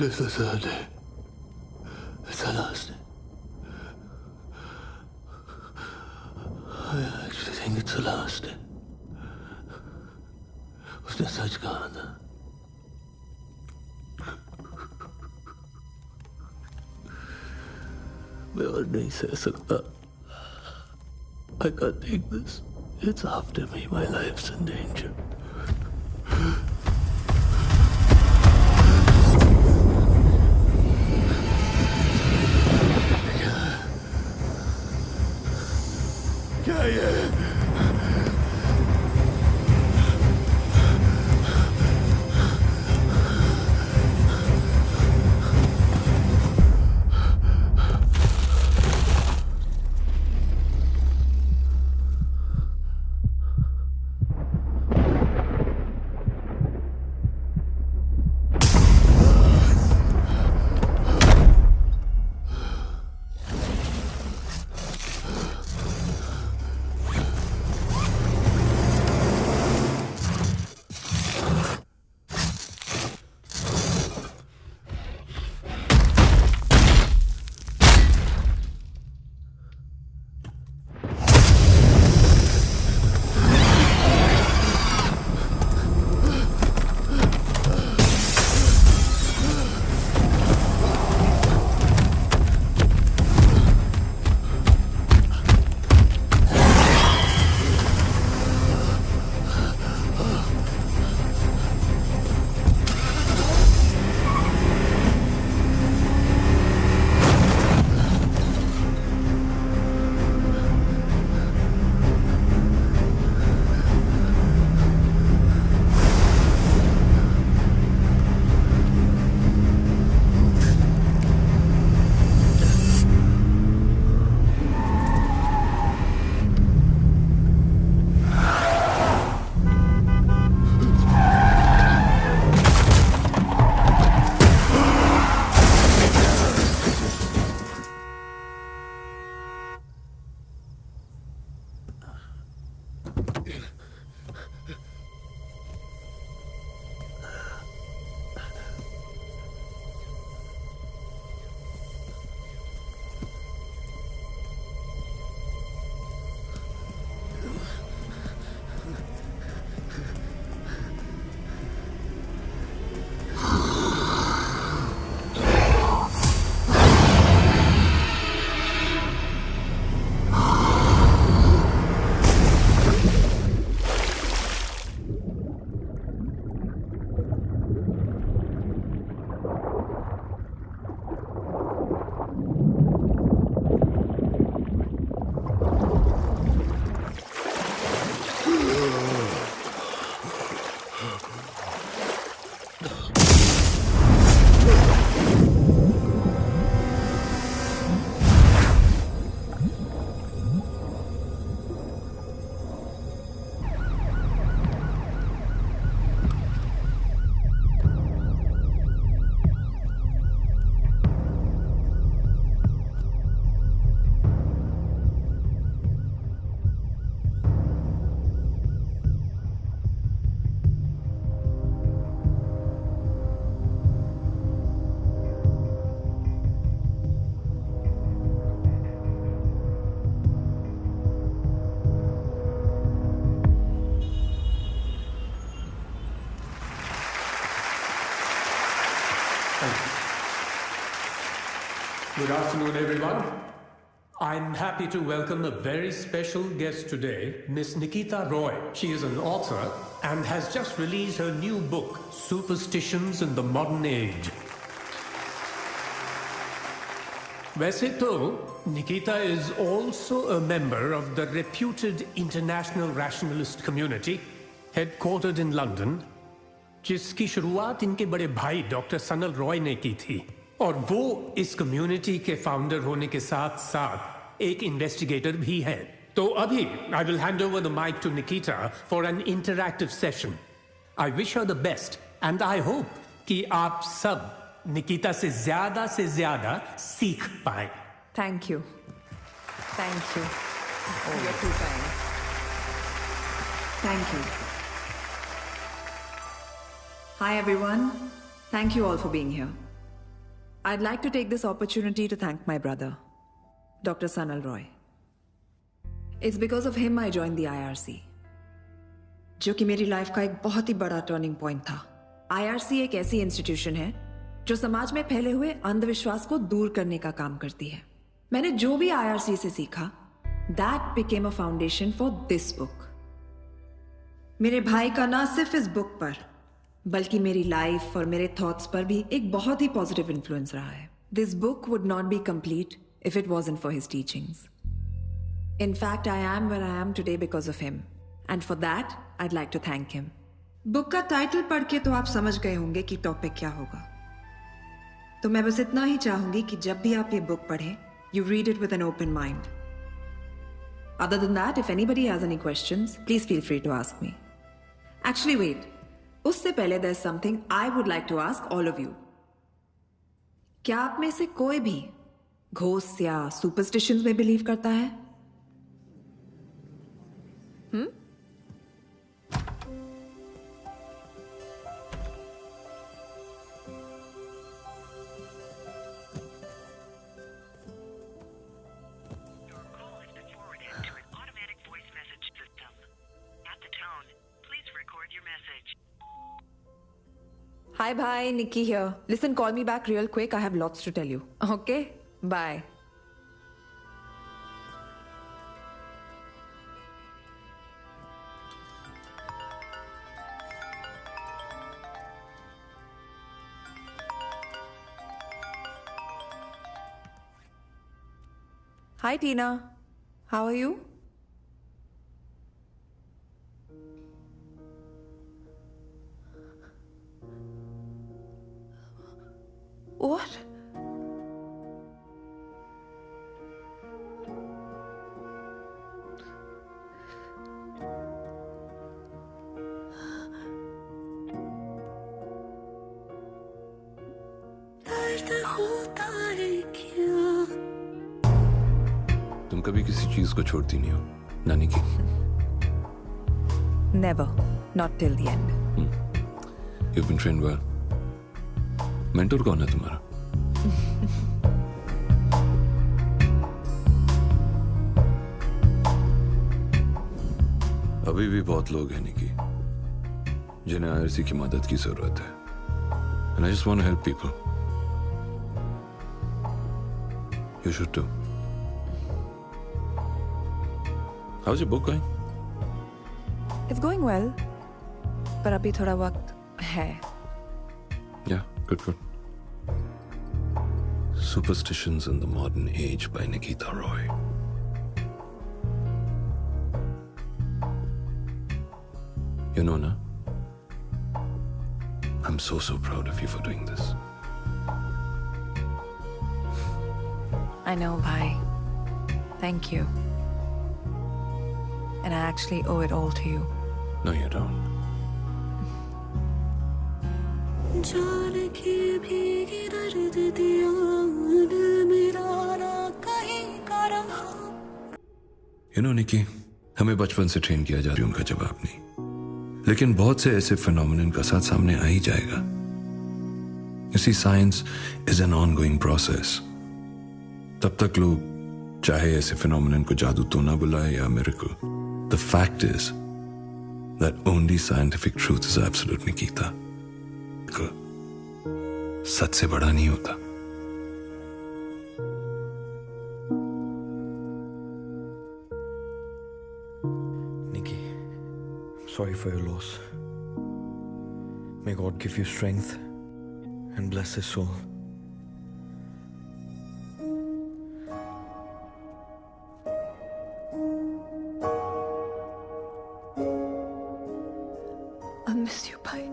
It's the third day. It's the last day. I actually think it's the last day. उसने सच कहा था. मैं और नहीं सह सकता. I can't take this. It's after me. My life's in danger. क्या ये? Good afternoon, everyone. I'm happy to welcome a very special guest today, Miss Nikita Roy. She is an author and has just released her new book, Superstitions in the Modern Age. वैसे तो Nikita is also a member of the reputed international rationalist community, headquartered in London, जिसकी शुरुआत इनके बड़े भाई doctor Sanal Roy ने की थी और वो इस कम्युनिटी के फाउंडर होने के साथ साथ एक इन्वेस्टिगेटर भी हैं। तो अभी I will hand over the mic to Nikita for an interactive session. I wish her the best and I hope कि आप सब निकिता से ज्यादा सीख पाए। Thank you. Thank you. Oh, you're too kind. Thank you. Hi everyone. Thank you all for being here. I'd like to take this opportunity to thank my brother, Dr. Sanal Roy. It's because of him I joined the IRC, जो कि मेरी life का एक बहुत ही बड़ा turning point था. IRC एक ऐसी इंस्टीट्यूशन है जो समाज में फैले हुए अंधविश्वास को दूर करने का काम करती है. मैंने जो भी IRC से सीखा, that became a foundation for this book. मेरे भाई का ना सिर्फ इस बुक पर बल्कि मेरी लाइफ और मेरे थॉट्स पर भी एक बहुत ही पॉजिटिव इन्फ्लुएंस रहा है. This book would not be complete if it wasn't for his teachings. In fact, I am where I am today because of him. And for that, I'd like to thank him. Book का title पढ़ के तो आप समझ गए होंगे कि topic क्या होगा. तो मैं बस इतना ही चाहूंगी कि जब भी आप ये बुक पढ़ें, you read it with an open mind. Other than that, if anybody has any questions, please feel free to ask me. Actually, wait. उससे पहले there's something I would like to ask all of you. क्या आप में से कोई भी ghost या superstitions में बिलीव करता है? Hi, bye. Nikki here. Listen, call me back real quick. I have lots to tell you. Okay? Bye. Hi, Tina. How are you? What? तुम कभी किसी चीज को छोड़ती नहीं हो, नानी की? Never. Not till the end. You've been trained well. Mentor कौन है तुम्हारा? अभी भी बहुत लोग हैं निकी जिन्हें आईआरसी की मदद की जरूरत है. And I just want to help people. You should too. How's your book going? It's going well. पर अभी थोड़ा वक्त है. Yeah, good. Superstitions in the Modern Age by Nikita Roy. You know, na? I'm so proud of you for doing this. I know, bhai. Thank you. And I actually owe it all to you. No, you don't. You know, निकी, हमें बचपन से train किया जा रही उनका जवाब नहीं, लेकिन बहुत से ऐसे फिनोमिनन का साथ सामने आ ही जाएगा. You see, science is an ongoing process. तब तक लोग चाहे ऐसे फिनोमिनन को जादू तो ना बुलाए या miracle. The fact is that only scientific truth is absolute, Nikita. सच से बड़ा नहीं होता. Nikki, sorry for your loss. May God give you strength and bless his soul. I miss you, bhai.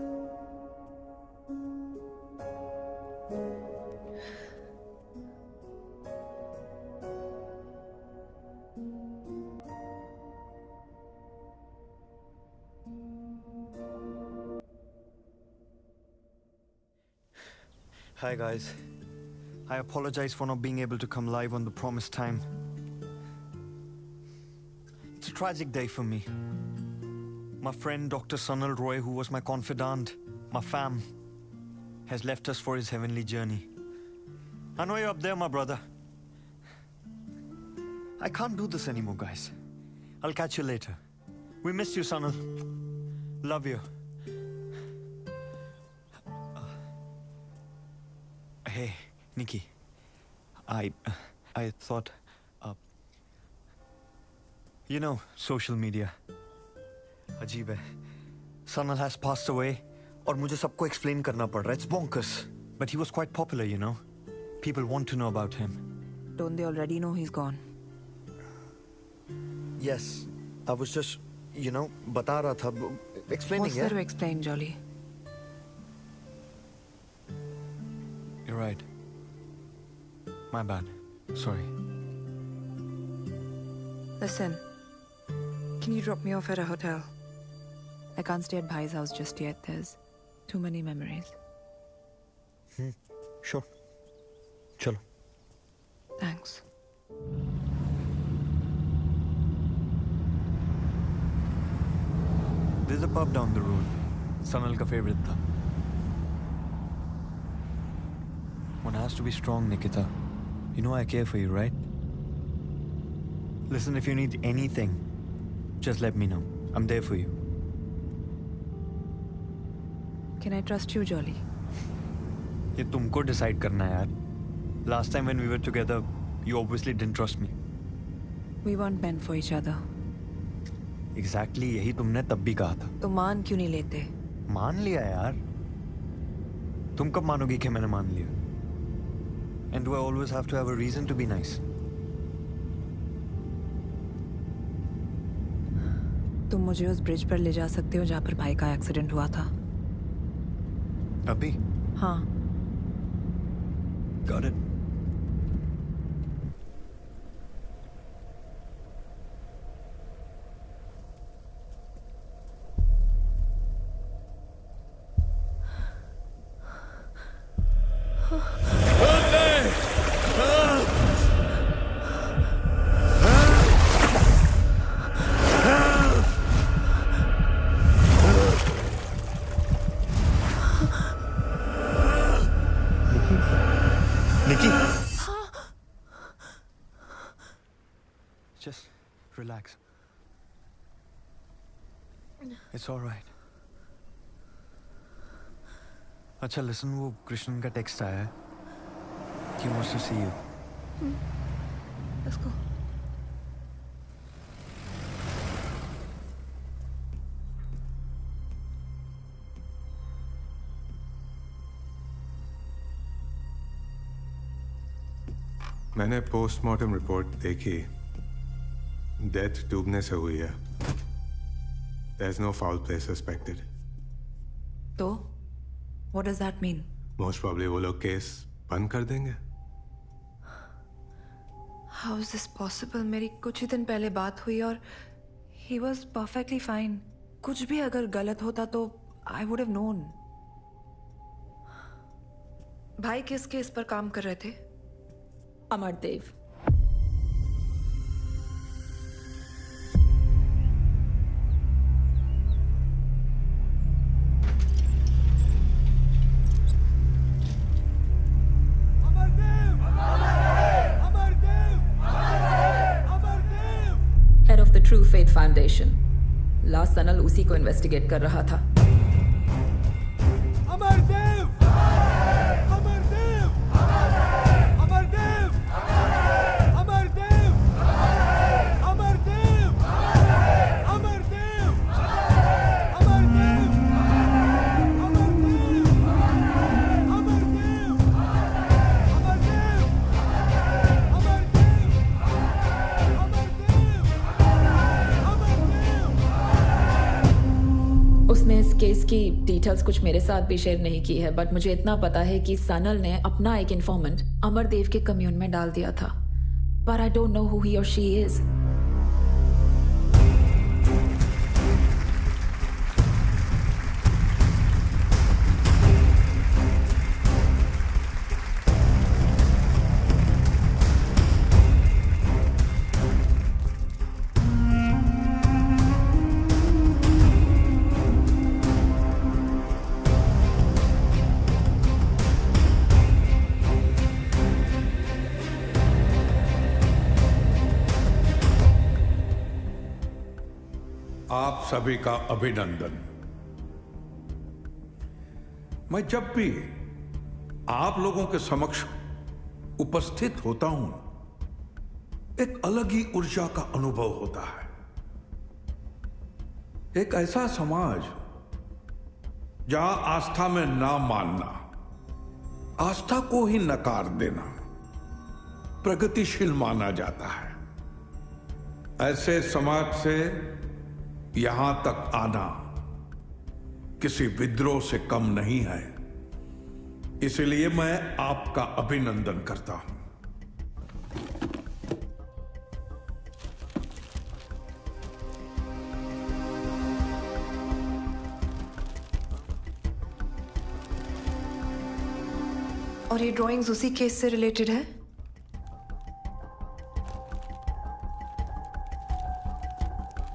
Hi guys. I apologize for not being able to come live on the promised time. It's a tragic day for me. My friend Dr. Sanal Roy, who was my confidant, my fam, has left us for his heavenly journey. I know you're up there, my brother. I can't do this anymore, guys. I'll catch you later. We missed you, Sanal. Love you. Hey, Nikki. I thought, you know, social media. अजीब है. Sanal has passed away, और मुझे सबको explain करना पड़ रहा है. It's bonkers. But he was quite popular, you know. People want to know about him. Don't they already know he's gone? Yes, I was just, you know, बता रहा था, explaining. What's there to explain, Jolly? You're right. My bad. Sorry. Listen, can you drop me off at a hotel? I can't stay at Bhai's house just yet. There's too many memories. Sure. Chalo. Thanks. There's a pub down the road. Sanal ka favorite tha. One has to be strong, Nikita. You know I care for you, right? Listen, if you need anything, just let me know. I'm there for you. Can I trust you, Jolly? ये तुमको decide करना है यार. Last time when we were together, you obviously didn't trust me. We weren't meant for each other. Exactly यही तुमने तब भी कहा था. तो मान क्यों नहीं लेते? मान लिया यार. तुम कब मानोगी कि मैंने मान लिया? And do I always have to have a reason to be nice? तुम मुझे उस ब्रिज पर ले जा सकते हो जहाँ पर भाई का एक्सीडेंट हुआ था? अभी? हाँ. Got it. Just relax. It's all right. अच्छा listen, वो कृष्णन का टेक्स्ट आया है. He wants to see you. Let's go. मैंने पोस्टमार्टम रिपोर्ट देखी. डेथ डूबने से हुई है. There's no foul play suspected. तो? What does that mean? Most probably वो लोग केस बंद कर देंगे. How is this possible? मेरी कुछ ही दिन पहले बात हुई और he was perfectly fine. कुछ भी अगर गलत होता तो I would have known. भाई किस केस पर काम कर रहे थे? Amardev. Head of the true faith foundation. Last Sanal उसी को इन्वेस्टिगेट कर रहा था. अमरदेव! अमरदेव! अमरदेव! अमरदेव! अमरदेव! अमरदेव! उसने इस केस की डिटेल्स कुछ मेरे साथ भी शेयर नहीं की है, बट मुझे इतना पता है कि सनल ने अपना एक इन्फॉर्मेंट अमरदेव के कम्यून में डाल दिया था. But I don't know who he और शी इज. आप सभी का अभिनंदन। मैं जब भी आप लोगों के समक्ष उपस्थित होता हूं, एक अलग ही ऊर्जा का अनुभव होता है। एक ऐसा समाज जहां आस्था में ना मानना, आस्था को ही नकार देना प्रगतिशील माना जाता है। ऐसे समाज से यहां तक आना किसी विद्रोह से कम नहीं है। इसलिए मैं आपका अभिनंदन करता हूं। और ये ड्राइंग्स उसी केस से रिलेटेड है?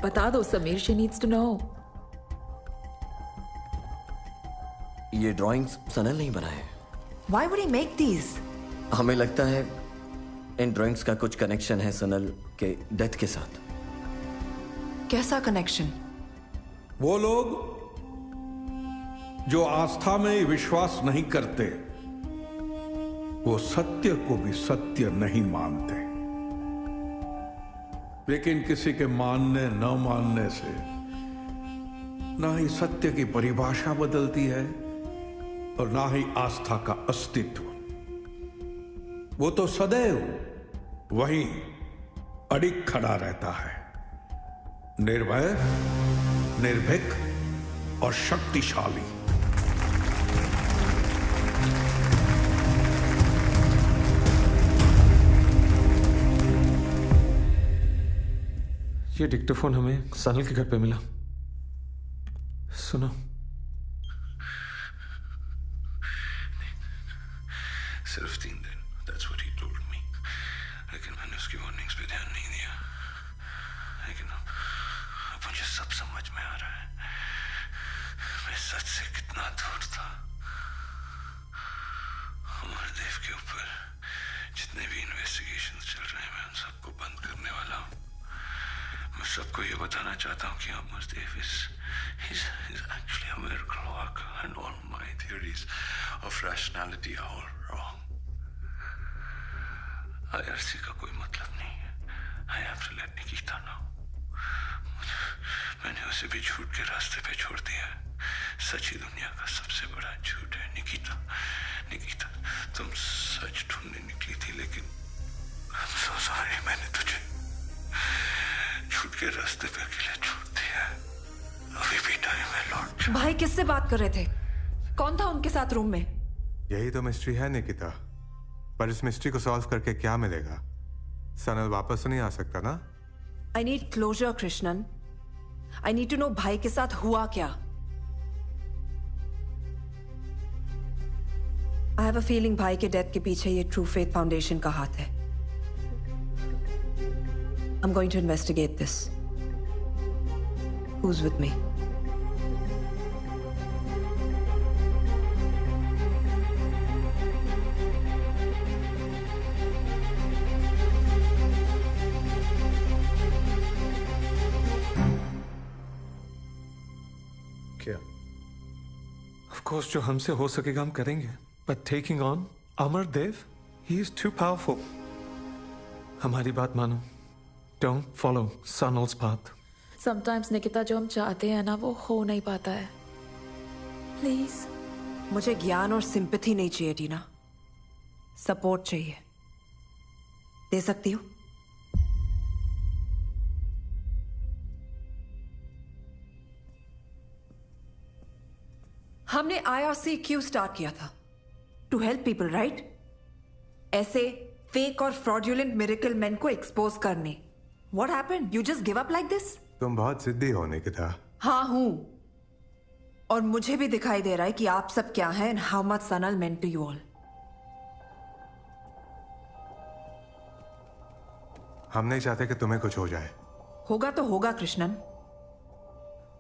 बता दो Sameer, she needs to know. ये ड्राइंग्स सनल नहीं बनाए। Why would he make these? हमें लगता है इन ड्राइंग्स का कुछ कनेक्शन है सनल के डेथ के साथ। कैसा कनेक्शन? वो लोग जो आस्था में विश्वास नहीं करते, वो सत्य को भी सत्य नहीं मानते। लेकिन किसी के मानने न मानने से ना ही सत्य की परिभाषा बदलती है और ना ही आस्था का अस्तित्व। वो तो सदैव वहीं अडिग खड़ा रहता है, निर्भय, निर्भीक और शक्तिशाली। ये डिक्टोफोन हमें सनल के घर पे मिला। सुनो। सिर्फ 3 दिन, that's what he told me। लेकिन मैंने उसकी वार्निंग्स पे ध्यान नहीं दिया। लेकिन अब मुझे सब समझ में आ रहा है, मैं सच से कितना दूर था। अमरदेव के ऊपर जितने भी इन्वेस्टिगेशंस चल रहे हैं, मैं उन सबको बंद करने वाला हूँ। मैं सबको ये बताना चाहता हूँ कि Amardev is actually a miracle worker and all my theories of rationality are all wrong। IRC का कोई मतलब नहीं है। I have to let Nikita know। मैंने उसे भी झूठ के रास्ते पे छोड़ दिया है। सच ही दुनिया का सबसे बड़ा झूठ है। निकिता, तुम सच ढूंढने निकली थी, लेकिन I'm so sorry, मैंने तुझे झूठ के रास्ते पे अकेले छोड़ दिया है। अभी भी टाइम है लौट। भाई किससे बात कर रहे थे? कौन था उनके साथ रूम में? यही तो मिस्ट्री है निकिता। पर इस मिस्ट्री को सॉल्व करके क्या मिलेगा? सनल वापस तो नहीं आ सकता ना? I need closure, Krishnan. I need to know भाई के साथ हुआ क्या। I have a feeling भाई के डेथ के पीछे ये ट्रू फेथ फाउंडेशन का हाथ है। I'm going to investigate this। Who's with me? क्या? Of course, जो हमसे हो सकेगा हम करेंगे। But taking on Amardev, he is too powerful। हमारी बात मानो। Don't follow Sanal's path। Sometimes Nikita, जो हम चाहते हैं ना, वो हो नहीं पाता है। प्लीज। मुझे ज्ञान और सिंपैथी नहीं चाहिए टीना, सपोर्ट चाहिए। दे सकती हो? हमने IRC क्यों स्टार्ट किया था? To help people, right? ऐसे फेक और फ्रॉडुलेंट मिरेकल मैन को एक्सपोज करने। What happened? You just give up like this? तुम बहुत जिद्दी हो निकिता। हाँ हूं, और मुझे भी दिखाई दे रहा है कि आप सब क्या हैं and how much Sanal meant to you all। हम नहीं चाहते कि तुम्हें कुछ हो जाए। होगा तो होगा कृष्णन,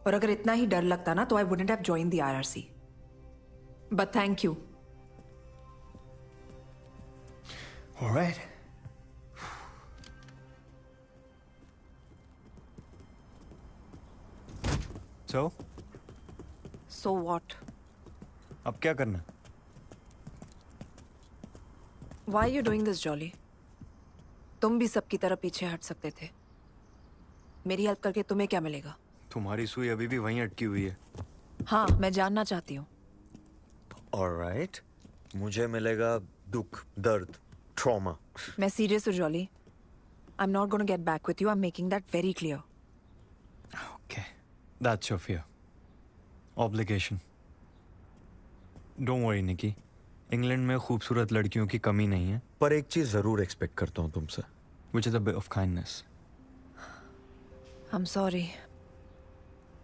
और अगर इतना ही डर लगता ना तो I wouldn't have joined the IRC। But thank you। All right। So? So what? अब क्या करना? Why are you doing this, Jolly? तुम भी सबकी तरह पीछे हट सकते थे। मेरी हेल्प करके तुम्हें क्या मिलेगा? तुम्हारी सुई अभी भी वहीं अटकी हुई है। हाँ, मैं जानना चाहती हूँ। Alright. मुझे मिलेगा दुख, दर्द, trauma. मैं सीरियस हूँ, jolly. I'm not going to get back with you. I'm making that very clear. Okay. That's your fear. Obligation. Don't worry, Nikki. England में खूबसूरत लड़कियों की कमी नहीं है, पर एक चीज जरूर एक्सपेक्ट करता हूँ तुमसे, which is a bit of kindness. I'm sorry.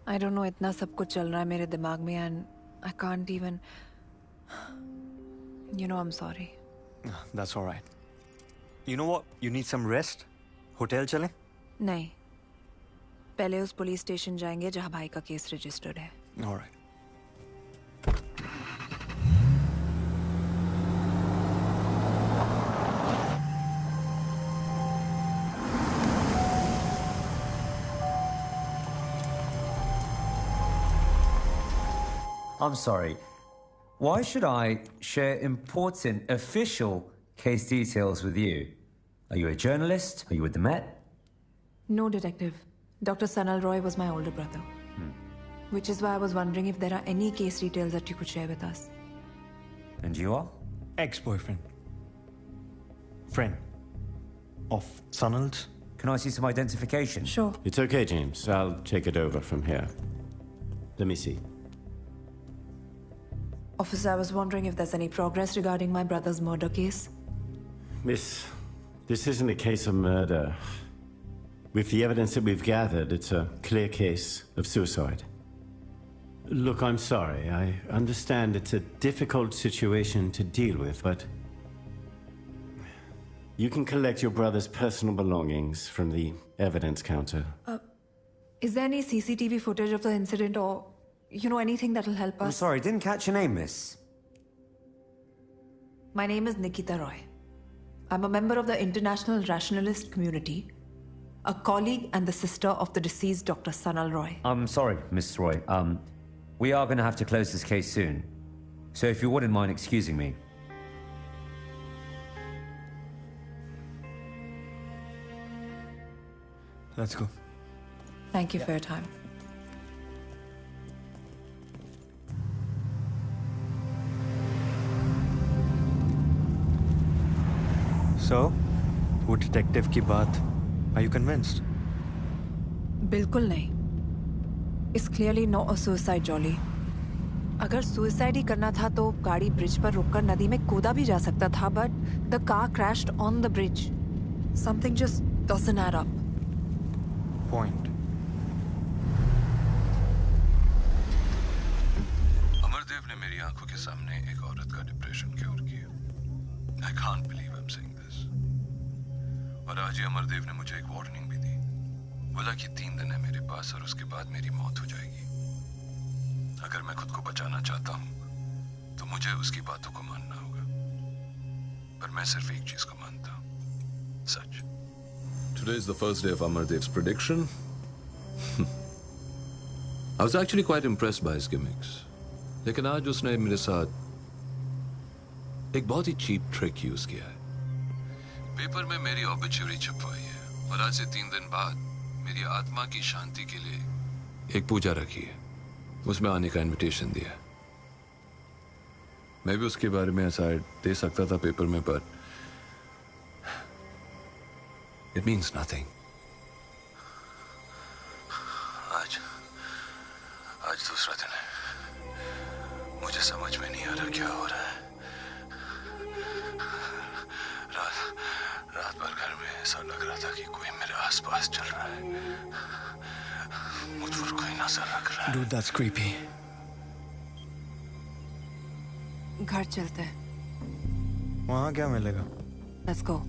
I don't know, इतना सब कुछ चल रहा है मेरे दिमाग में and I can't even. You know, I'm sorry. That's all right. You know what? You need some rest. Hotel चलें? नहीं, पहले उस पुलिस स्टेशन जाएंगे जहाँ भाई का केस रजिस्टर्ड है। All right. I'm sorry. Why should I share important official case details with you? Are you a journalist? Are you with the Met? No, detective. Dr. Sanal Roy was my older brother. Which is why I was wondering if there are any case details that you could share with us. And you are? Ex-boyfriend. Friend. Of Sanal's. Can I see some identification? Sure. It's okay, James. I'll take it over from here. Let me see. Officer, I was wondering if there's any progress regarding my brother's murder case. Miss, this isn't a case of murder. With the evidence that we've gathered, it's a clear case of suicide. Look, I'm sorry. I understand it's a difficult situation to deal with, but you can collect your brother's personal belongings from the evidence counter. Is there any CCTV footage of the incident or, you know, anything that'll help us? I'm sorry, didn't catch your name, miss. My name is Nikita Roy. I'm a member of the International Rationalist Community, a colleague and the sister of the deceased Dr. Sanal Roy. I'm sorry, Miss Roy. We are going to have to close this case soon. So if you wouldn't mind excusing me. Let's go. Thank you for your time. So, वो detective की बात, are you convinced? बिल्कुल नहीं. It's clearly not a suicide, Jolly. अगर suicide ही करना था तो गाड़ी ब्रिज पर रुककर नदी में कूदा भी जा सकता था, but the car crashed on the bridge. Something just doesn't add up. Point. Amardev ने मेरी आंखों के सामने एक औरत का डिप्रेशन क्योर किया. I can't believe I'm saying this. और आज ही अमरदेव ने मुझे एक वार्निंग भी दी. बोला कि 3 दिन है मेरे पास और उसके बाद मेरी मौत हो जाएगी. अगर मैं खुद को बचाना चाहता हूँ, तो मुझे उसकी बातों को मानना होगा. पर मैं सिर्फ एक चीज को मानता हूँ, सच. Today is the first day of Amardev's prediction. I was actually quite impressed by his gimmicks. लेकिन आज उसने मेरे साथ एक बहुत ही चीप ट्रिक यूज किया है. पेपर में मेरी ऑबिचुरी छपवाई है और आज से 3 दिन बाद मेरी आत्मा की शांति के लिए एक पूजा रखी है. उसमें आने का इनविटेशन दिया है. मैं भी उसके बारे में ऐसा दे सकता था पेपर में, पर इट मीन्स नथिंग. आज दूसरा दिन है. मुझे समझ में नहीं आ रहा क्या हो रहा है. रात भर घर में ऐसा लग रहा था कि कोई मेरे आसपास चल रहा है. मुझ पर कोई नजर रख रहा है. Dude, that's creepy. घर चलते हैं. वहाँ क्या मिलेगा? Let's go.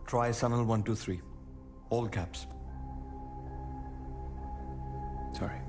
Try Sanal 123. All caps. Sorry.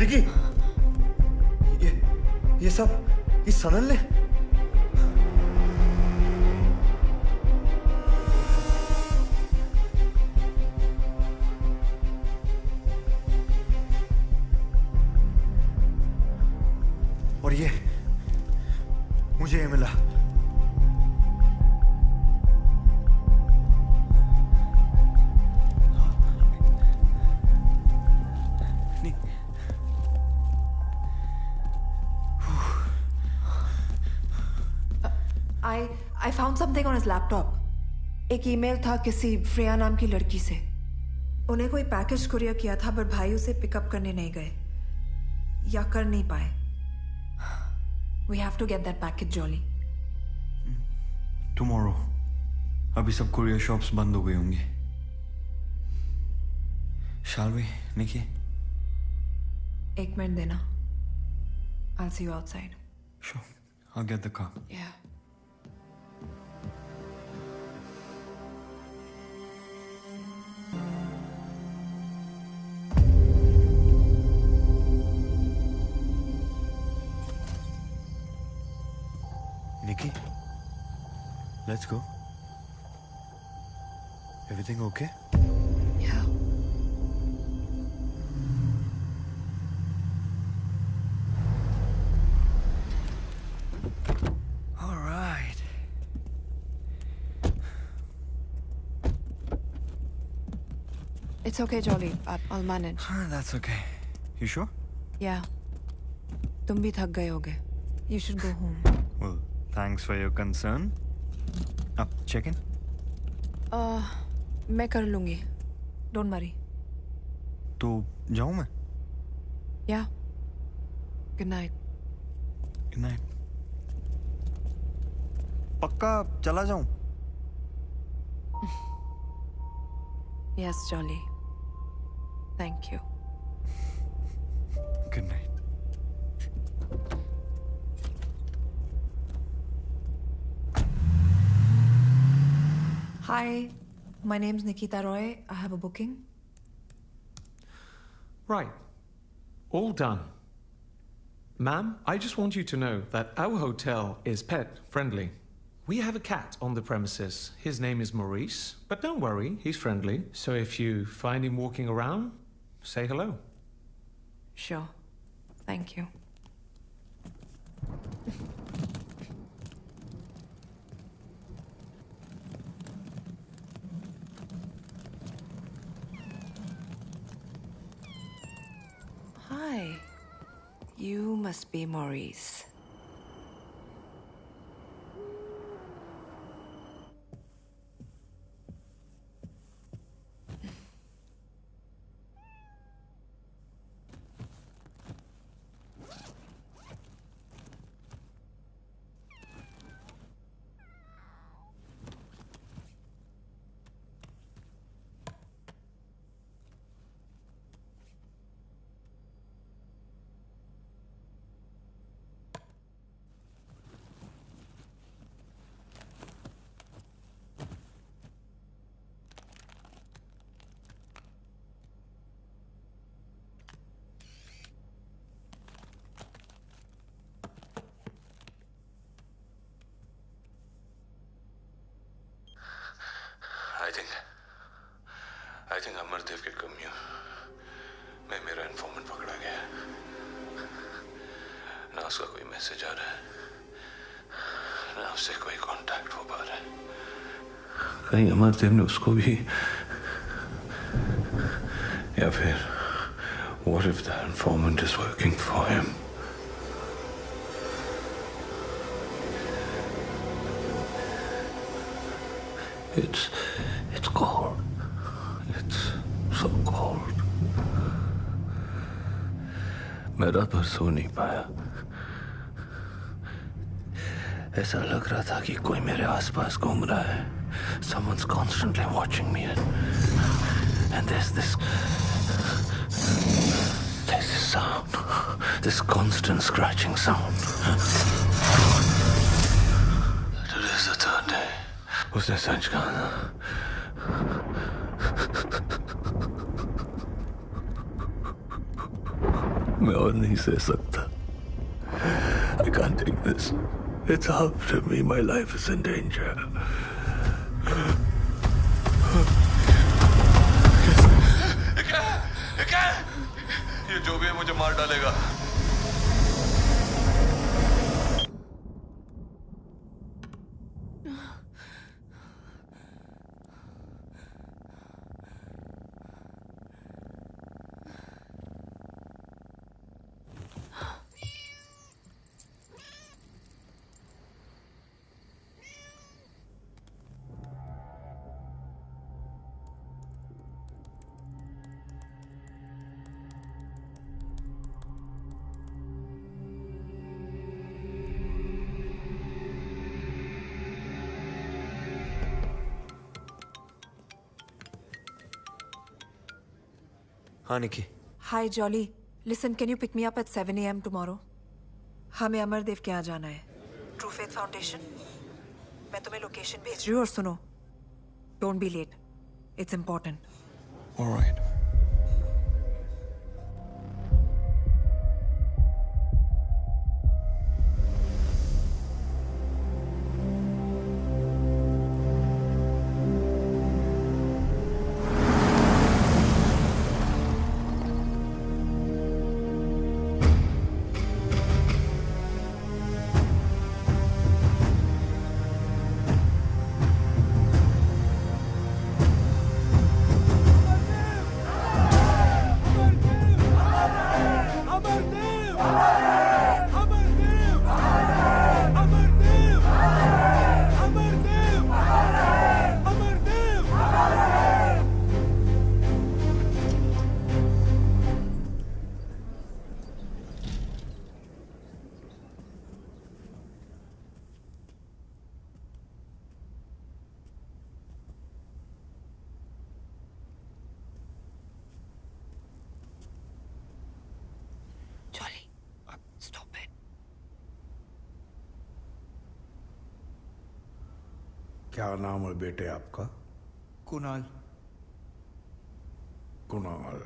निकी, ये सब इस सनल ने? और ये मुझे ये मिला। I found something on his laptop. एक ईमेल था किसी फ्रेया नाम की लड़की से। उन्हें कोई पैकेज कुरियर किया था पर भाई उसे पिकअप करने नहीं गए या कर नहीं पाए। We have to get that package, Jolly. Tomorrow. अभी सब कुरियर शॉप्स बंद हो गई होंगी। Shall we, Nikki? एक मिनट देना। I'll see you outside. Sure. I'll get the car. Yeah. Nikki, let's go. Everything okay? Yeah. All right. It's okay, Jolly. I'll manage. That's okay. You sure? Yeah. तुम भी थक गए होगे. You should go home. Well, thanks for your concern. Up, check in. मैं कर लूंगी. Don't worry. तो जाऊं मैं? Yeah. Good night. Good night. पक्का चला जाऊं? Yes, Jolly. Thank you. Good night. Hi, my name's Nikita Roy. I have a booking. Right. All done. Ma'am, I just want you to know that our hotel is pet friendly. We have a cat on the premises. His name is Maurice, but don't worry, he's friendly. So if you find him walking around, say hello. Sure. Thank you. Hi. You must be Maurice. think Amardev के कम्यू में मेरा informant पकड़ा गया है। ना उसका कोई message आ रहा है, ना उससे कोई कांटेक्ट हो पा रहा है। कहीं अमरदेव ने उसको भी, या फिर what if that informant is working for him? It's cold. It's so cold. मैं रात भर सो नहीं पाया। ऐसा लग रहा था कि कोई मेरे आसपास घूम रहा है। Someone's constantly watching me, and there's this sound, this constant scratching sound. Today's the third day. उसने सच कहा ना। मैं और नहीं सह सकता। I can't take this. It's after me. My life is in danger. क्या? ये जो भी है मुझे मार डालेगा। हाँ निकी। Hi Jolly. Listen, can you pick me up at 7 a.m. tomorrow? हमें अमरदेव के यहाँ जाना है। True Faith Foundation. मैं तुम्हें लोकेशन भेज रही हूँ और सुनो, Don't be late. It's important. All right. क्या नाम है बेटे आपका? कुणाल। कुणाल,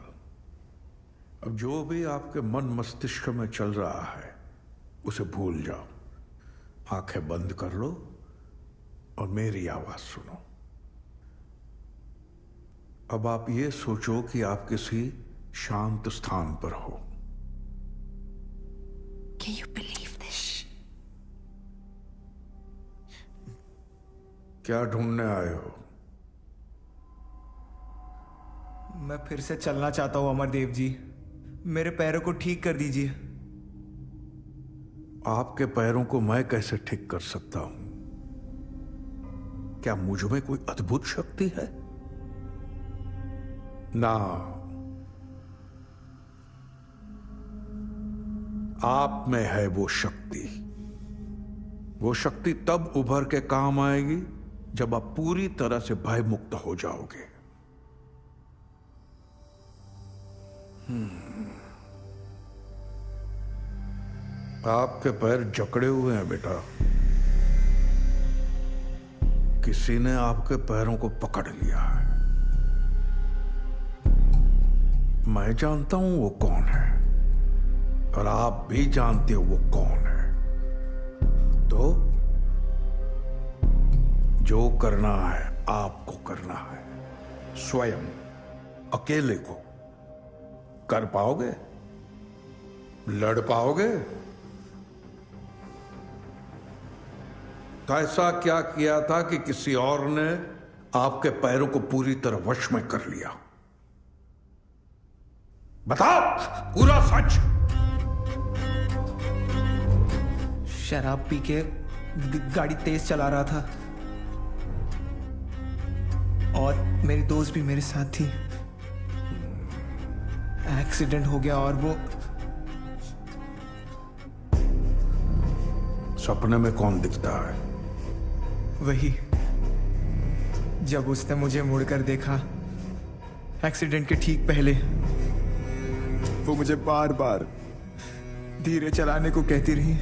अब जो भी आपके मन मस्तिष्क में चल रहा है उसे भूल जाओ। आंखें बंद कर लो और मेरी आवाज सुनो। अब आप ये सोचो कि आप किसी शांत स्थान पर हो। Can you believe this? क्या ढूंढने आए हो? मैं फिर से चलना चाहता हूं अमरदेव जी, मेरे पैरों को ठीक कर दीजिए। आपके पैरों को मैं कैसे ठीक कर सकता हूं? क्या मुझ में कोई अद्भुत शक्ति है? ना, आप में है वो शक्ति। वो शक्ति तब उभर के काम आएगी जब आप पूरी तरह से भयमुक्त हो जाओगे। आपके पैर जकड़े हुए हैं बेटा। किसी ने आपके पैरों को पकड़ लिया है। मैं जानता हूं वो कौन है और आप भी जानते हो वो कौन है। तो जो करना है आपको करना है, स्वयं अकेले को। कर पाओगे? लड़ पाओगे? तो ऐसा क्या किया था कि किसी और ने आपके पैरों को पूरी तरह वश में कर लिया? बताओ पूरा सच। शराब पी के गाड़ी तेज चला रहा था और मेरी दोस्त भी मेरे साथ थी। एक्सीडेंट हो गया और वो सपने में कौन दिखता है? वही, जब उसने मुझे मुड़कर देखा एक्सीडेंट के ठीक पहले, वो मुझे बार बार धीरे चलाने को कहती रही।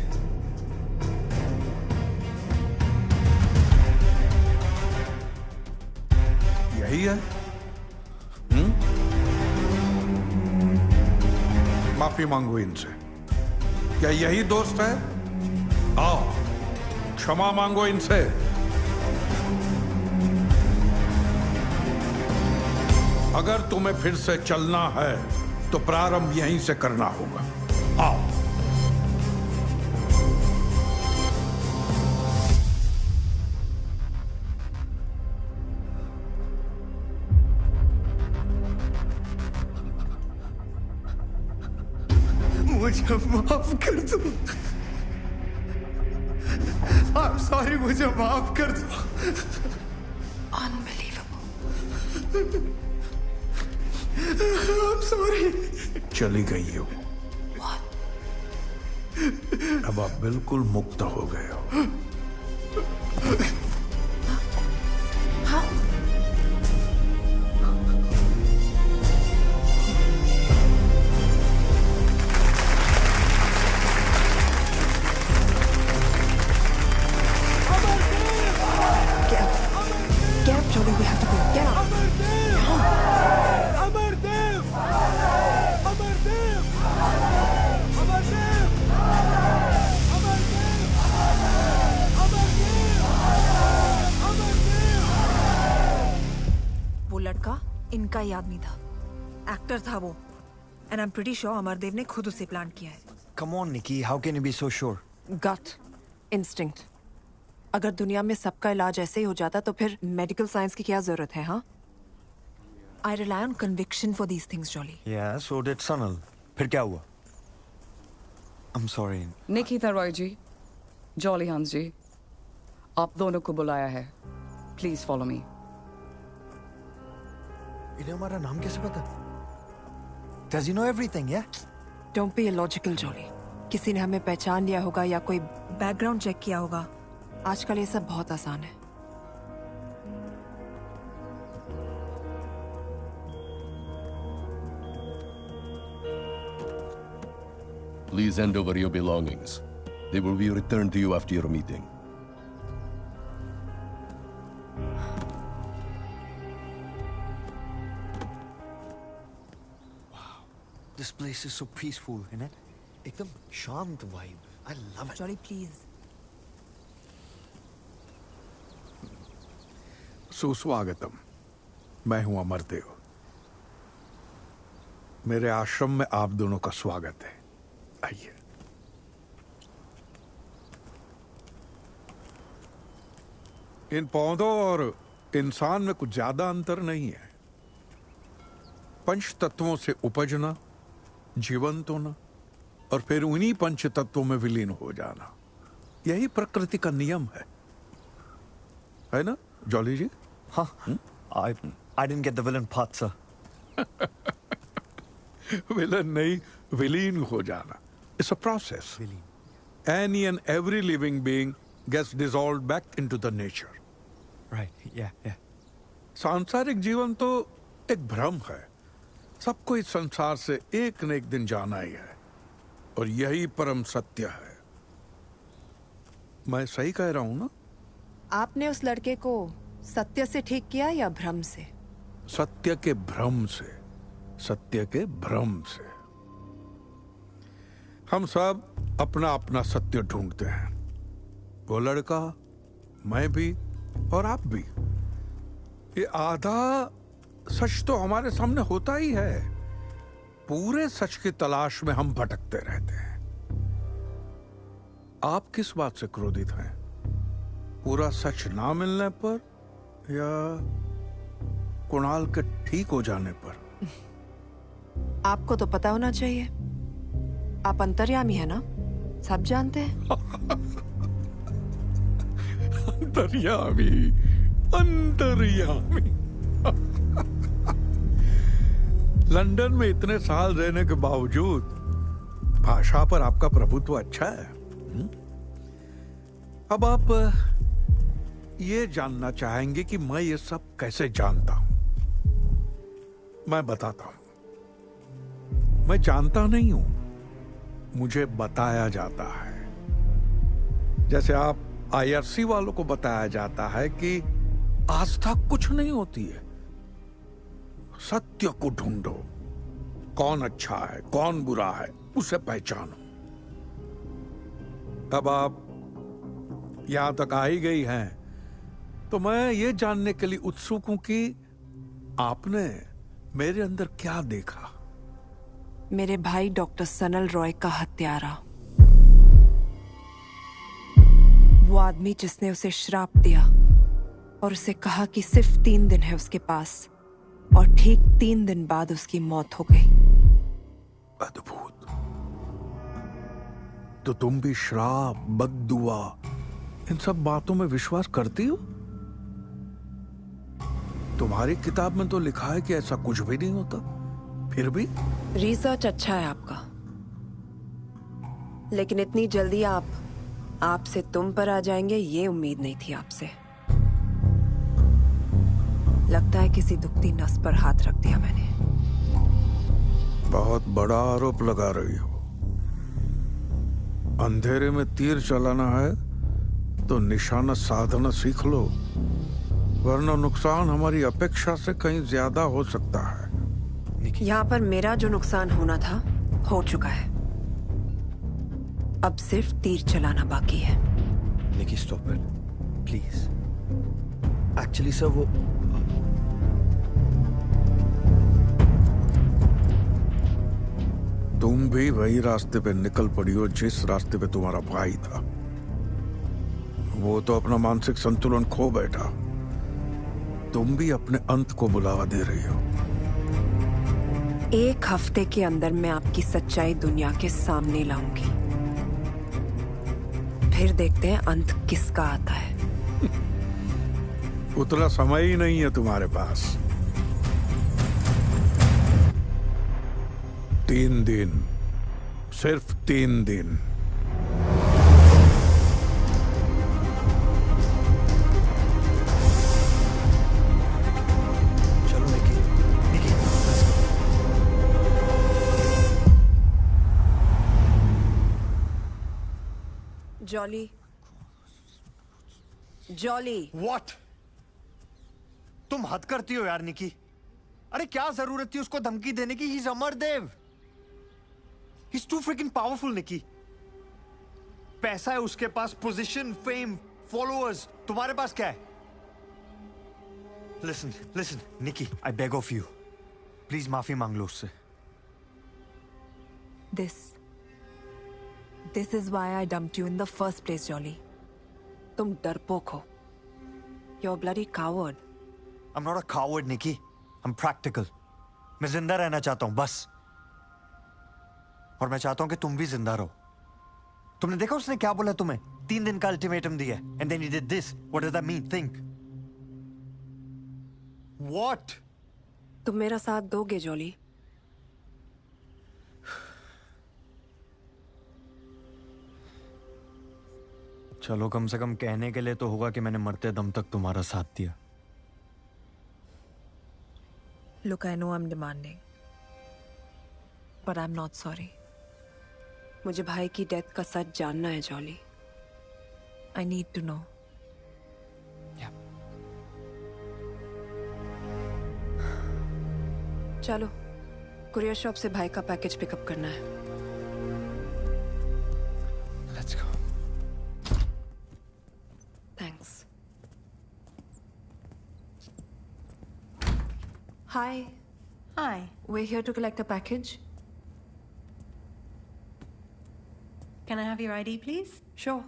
यही है? माफी मांगो इनसे। क्या यही दोस्त है? आओ क्षमा मांगो इनसे। अगर तुम्हें फिर से चलना है तो प्रारंभ यहीं से करना होगा। आओ। मुझे माफ कर दो। I'm sorry, मुझे माफ कर दो। Unbelievable. I'm sorry. चली गई हो। अब आप बिल्कुल मुक्त हो गए हो। इनका ही आदमी था, एक्टर था वो, and I am pretty sure Amardev ने खुद उसे प्लान किया है। Come on, Nikki, how can you be so sure? Gut instinct. अगर दुनिया में सबका इलाज ऐसे ही हो जाता तो फिर मेडिकल साइंस की क्या जरूरत है? हाँ, I rely on conviction for these things, Jolly. Yeah, so did Sanal. फिर क्या हुआ? I'm sorry. निकिता रॉय जी, जॉली हंस जी, आप दोनों को बुलाया है। Please follow me. इन्हें हमारा नाम कैसे पता? Does he know everything, yeah? Don't be illogical, jolly. किसी ने हमें पहचान लिया होगा या कोई बैकग्राउंड चेक किया होगा। आजकल ये सब बहुत आसान है। Please hand over your belongings. They will be returned to you after your meeting. This place is so peaceful, isn't it? एकदम शांत vibe. I love it. Jolly please. सुस्वागतम। मैं हूं अमरदेव। मेरे आश्रम में आप दोनों का स्वागत है। आइए। इन पौधों और इंसान में कुछ ज्यादा अंतर नहीं है। पंच तत्वों से उपजना, जीवंत होना और फिर उन्हीं पंच तत्वों में विलीन हो जाना, यही प्रकृति का नियम है ना जॉली जी? हाँ, I didn't get the villain part, sir. Villain नहीं, विलीन हो जाना। It's a process. Any and every living being gets dissolved back into the nature. Right, yeah. सांसारिक जीवन तो एक भ्रम है। सबको इस संसार से एक न एक दिन जाना ही है और यही परम सत्य है। मैं सही कह रहा हूं ना? आपने उस लड़के को सत्य से ठीक किया या भ्रम से? सत्य के भ्रम से। सत्य के भ्रम से। हम सब अपना अपना सत्य ढूंढते हैं। वो लड़का, मैं भी और आप भी। ये आधा सच तो हमारे सामने होता ही है। पूरे सच की तलाश में हम भटकते रहते हैं। आप किस बात से क्रोधित हैं? पूरा सच ना मिलने पर या कुणाल के ठीक हो जाने पर? आपको तो पता होना चाहिए। आप अंतर्यामी है ना, सब जानते हैं। अंतर्यामी, अंतर्यामी। लंदन में इतने साल रहने के बावजूद भाषा पर आपका प्रभुत्व अच्छा है। अब आप ये जानना चाहेंगे कि मैं ये सब कैसे जानता हूं। मैं बताता हूं। मैं जानता नहीं हूं, मुझे बताया जाता है। जैसे आप आईआरसी वालों को बताया जाता है कि आस्था कुछ नहीं होती है, सत्य को ढूंढो, कौन अच्छा है कौन बुरा है उसे पहचानो। तब आप यहां तक आ ही गई हैं, तो मैं ये जानने के लिए उत्सुक हूं कि आपने मेरे अंदर क्या देखा। मेरे भाई डॉक्टर सनल रॉय का हत्यारा, वो आदमी जिसने उसे श्राप दिया और उसे कहा कि सिर्फ 3 दिन है उसके पास, और ठीक 3 दिन बाद उसकी मौत हो गई। अद्भुत। तो तुम भी श्राप, बद्दुआ, इन सब बातों में विश्वास करती हो? तुम्हारी किताब में तो लिखा है कि ऐसा कुछ भी नहीं होता, फिर भी? रिसर्च अच्छा है आपका, लेकिन इतनी जल्दी आपसे तुम पर आ जाएंगे ये उम्मीद नहीं थी आपसे। लगता है किसी दुखती नस पर हाथ रख दिया मैंने। बहुत बड़ा आरोप लगा रही हो। अंधेरे में तीर चलाना है तो निशाना साधना सीख लो, वरना नुकसान हमारी अपेक्षा से कहीं ज्यादा हो सकता है। यहाँ पर मेरा जो नुकसान होना था हो चुका है, अब सिर्फ तीर चलाना बाकी है। Nikki stop it please. Actually sir वो तुम भी वही रास्ते पे निकल पड़ी हो जिस रास्ते पे तुम्हारा भाई था। वो तो अपना मानसिक संतुलन खो बैठा, तुम भी अपने अंत को बुलावा दे रही हो। 1 हफ्ते के अंदर मैं आपकी सच्चाई दुनिया के सामने लाऊंगी, फिर देखते हैं अंत किसका आता है। उतना समय ही नहीं है तुम्हारे पास। 3 दिन, सिर्फ 3 दिन। चलो निकी, निकी जॉली, जॉली। व्हाट? तुम हद करती हो यार निकी। अरे क्या जरूरत थी उसको धमकी देने की? He is Amardev. He is too freaking powerful Nikki. पैसा है उसके पास, पोजीशन, फेम, फॉलोअर्स। तुम्हारे पास क्या है? Listen listen Nikki, I beg of you, please माफी मांग लो उससे। This is why I dumped you in the first place, Jolly. तुम डरपोक हो। You're a bloody coward. I'm not a coward, Nikki. I'm practical. मैं जिंदा रहना चाहता हूं बस, और मैं चाहता हूं कि तुम भी जिंदा रहो। तुमने देखा उसने क्या बोला तुम्हें? 3 दिन का अल्टीमेटम दिया, and then he did this. What does that mean? Think. What? तुम मेरा साथ दोगे, जॉली? चलो कम से कम कहने के लिए तो होगा कि मैंने मरते दम तक तुम्हारा साथ दिया। Look, I know I'm demanding, but I'm not sorry. मुझे भाई की डेथ का सच जानना है, jolly. I need to know. चलो, कुरियर शॉप से भाई का पैकेज पिकअप करना है। Let's go. Thanks. Hi. Hi. We're here to collect a package. Can I have your ID, please? Sure.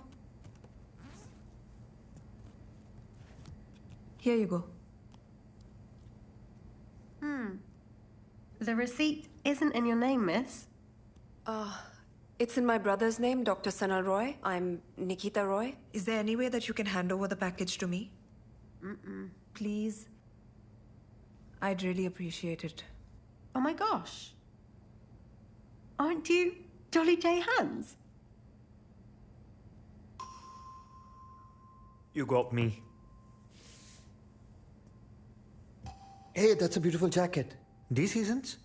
Here you go. The receipt isn't in your name, miss. It's in my brother's name, Dr. Sanal Roy. I'm Nikita Roy. Is there any way that you can hand over the package to me? Please? I'd really appreciate it. Oh my gosh. Aren't you Jolly J. Hands? You got me. Hey, that's a beautiful jacket. These seasons?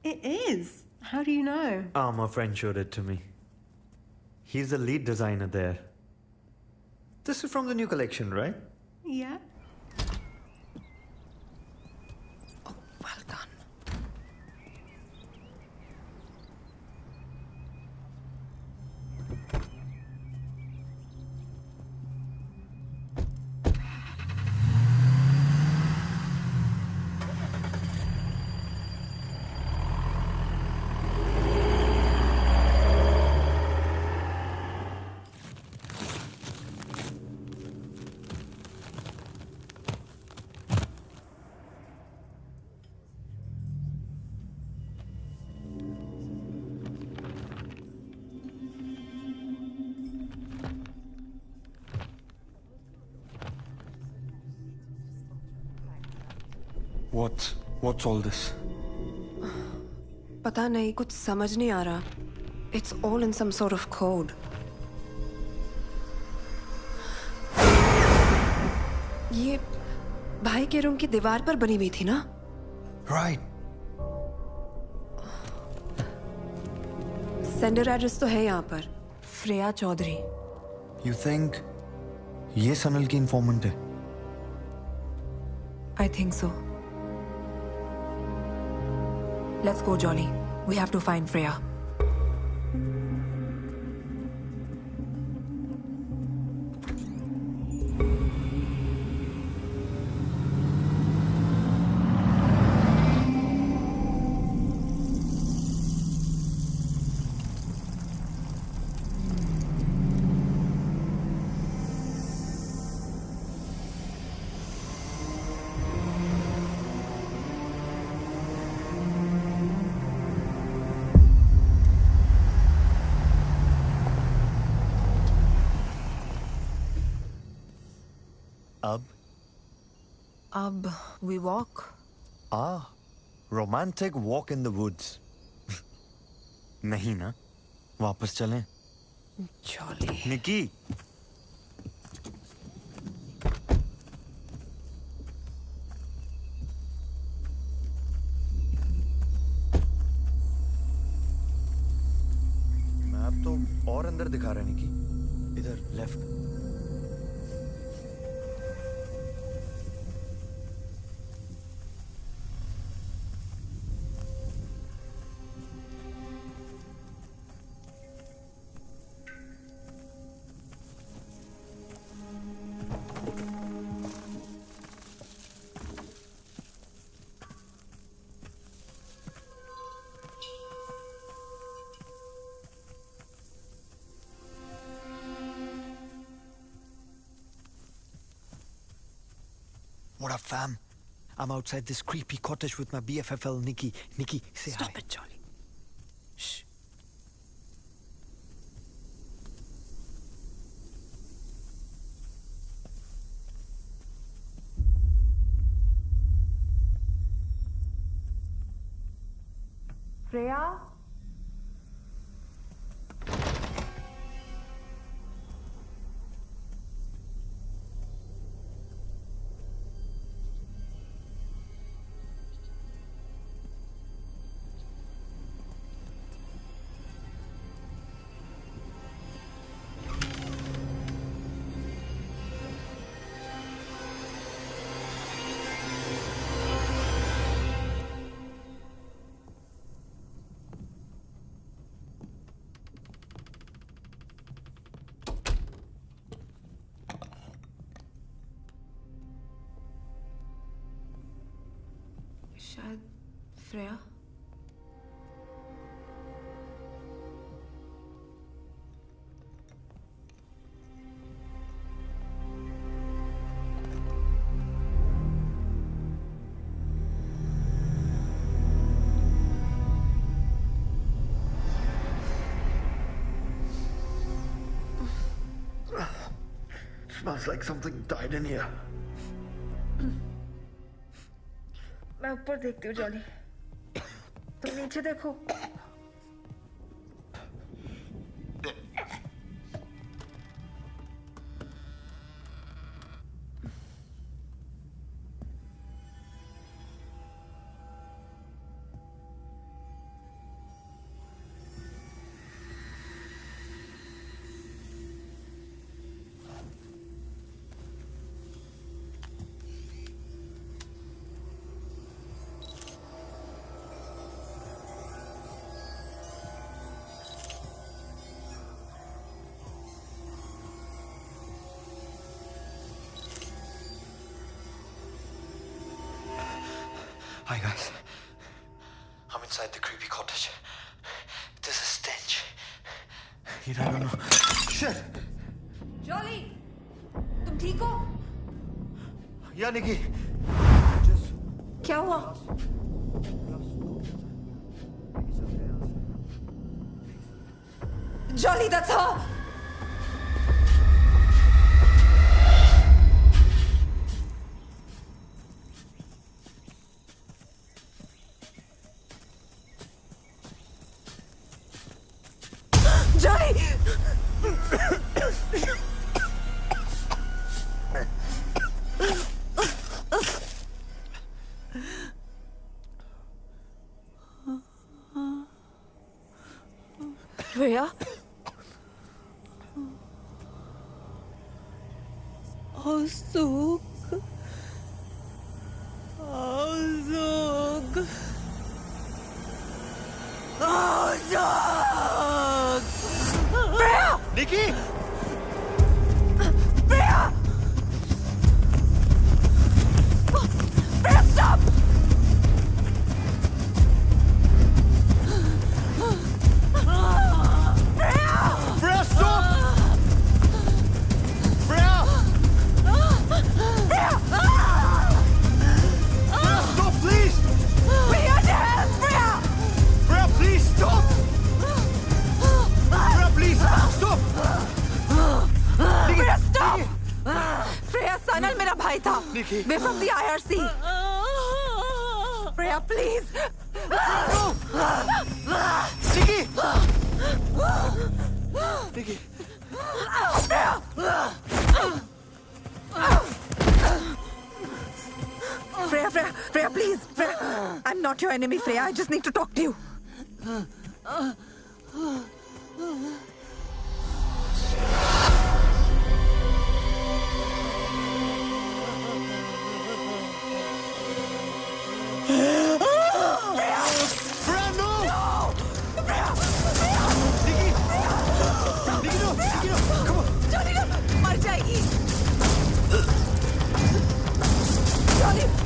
It is. How do you know? My friend showed it to me. He's the lead designer there. This is from the new collection, right? Yeah. Well done. What's all this? पता नहीं, कुछ समझ नहीं आ रहा. It's all in some sort of code. ये भाई के room की दीवार पर बनी हुई थी ना? Right. सेंडर एड्रेस तो है यहाँ पर. श्रेया चौधरी. You think ये सनल की इंफॉर्मेंट है? I think so. Let's go, Jolly. We have to find Freya. अब we walk. Romantic walk in the woods. नहीं ना? वापस चलें? Jolly. निकी. मैप तो और अंदर दिखा रहा है निकी. इधर left. What up, fam? I'm outside this creepy cottage with my BFFL, Nikki. Nikki, say hi. Stop it, Jolly. Shh. Freya? शायद Freya. Smells like something died in here. मैं ऊपर देखती हूँ जॉली, तुम नीचे देखो। Hi guys. I'm inside the creepy cottage. There's a stench. You don't know. Shit! Jolly, तुम ठीक हो? या निकी? क्या हुआ? Jolly, that's her. Johnny! Rhea? Azog. Azog. Azog! Rhea! Nikki! Rhea! Rhea, stop! Freya, stop! Freya! Freya! Freya, stop, please! We need to help, Freya! Freya, please, stop! Freya, please, stop! Freya, stop! Freya, Sanal मेरा भाई था. We're from the IRC. Freya, please! Nikki! Nikki! Freya, please! Freya, I'm not your enemy, Freya. I just need to talk to you. Freya, no! Freya! Nikki! Nikki, no! Nikki, no! Come on! Johnny, no! मर जाएगी.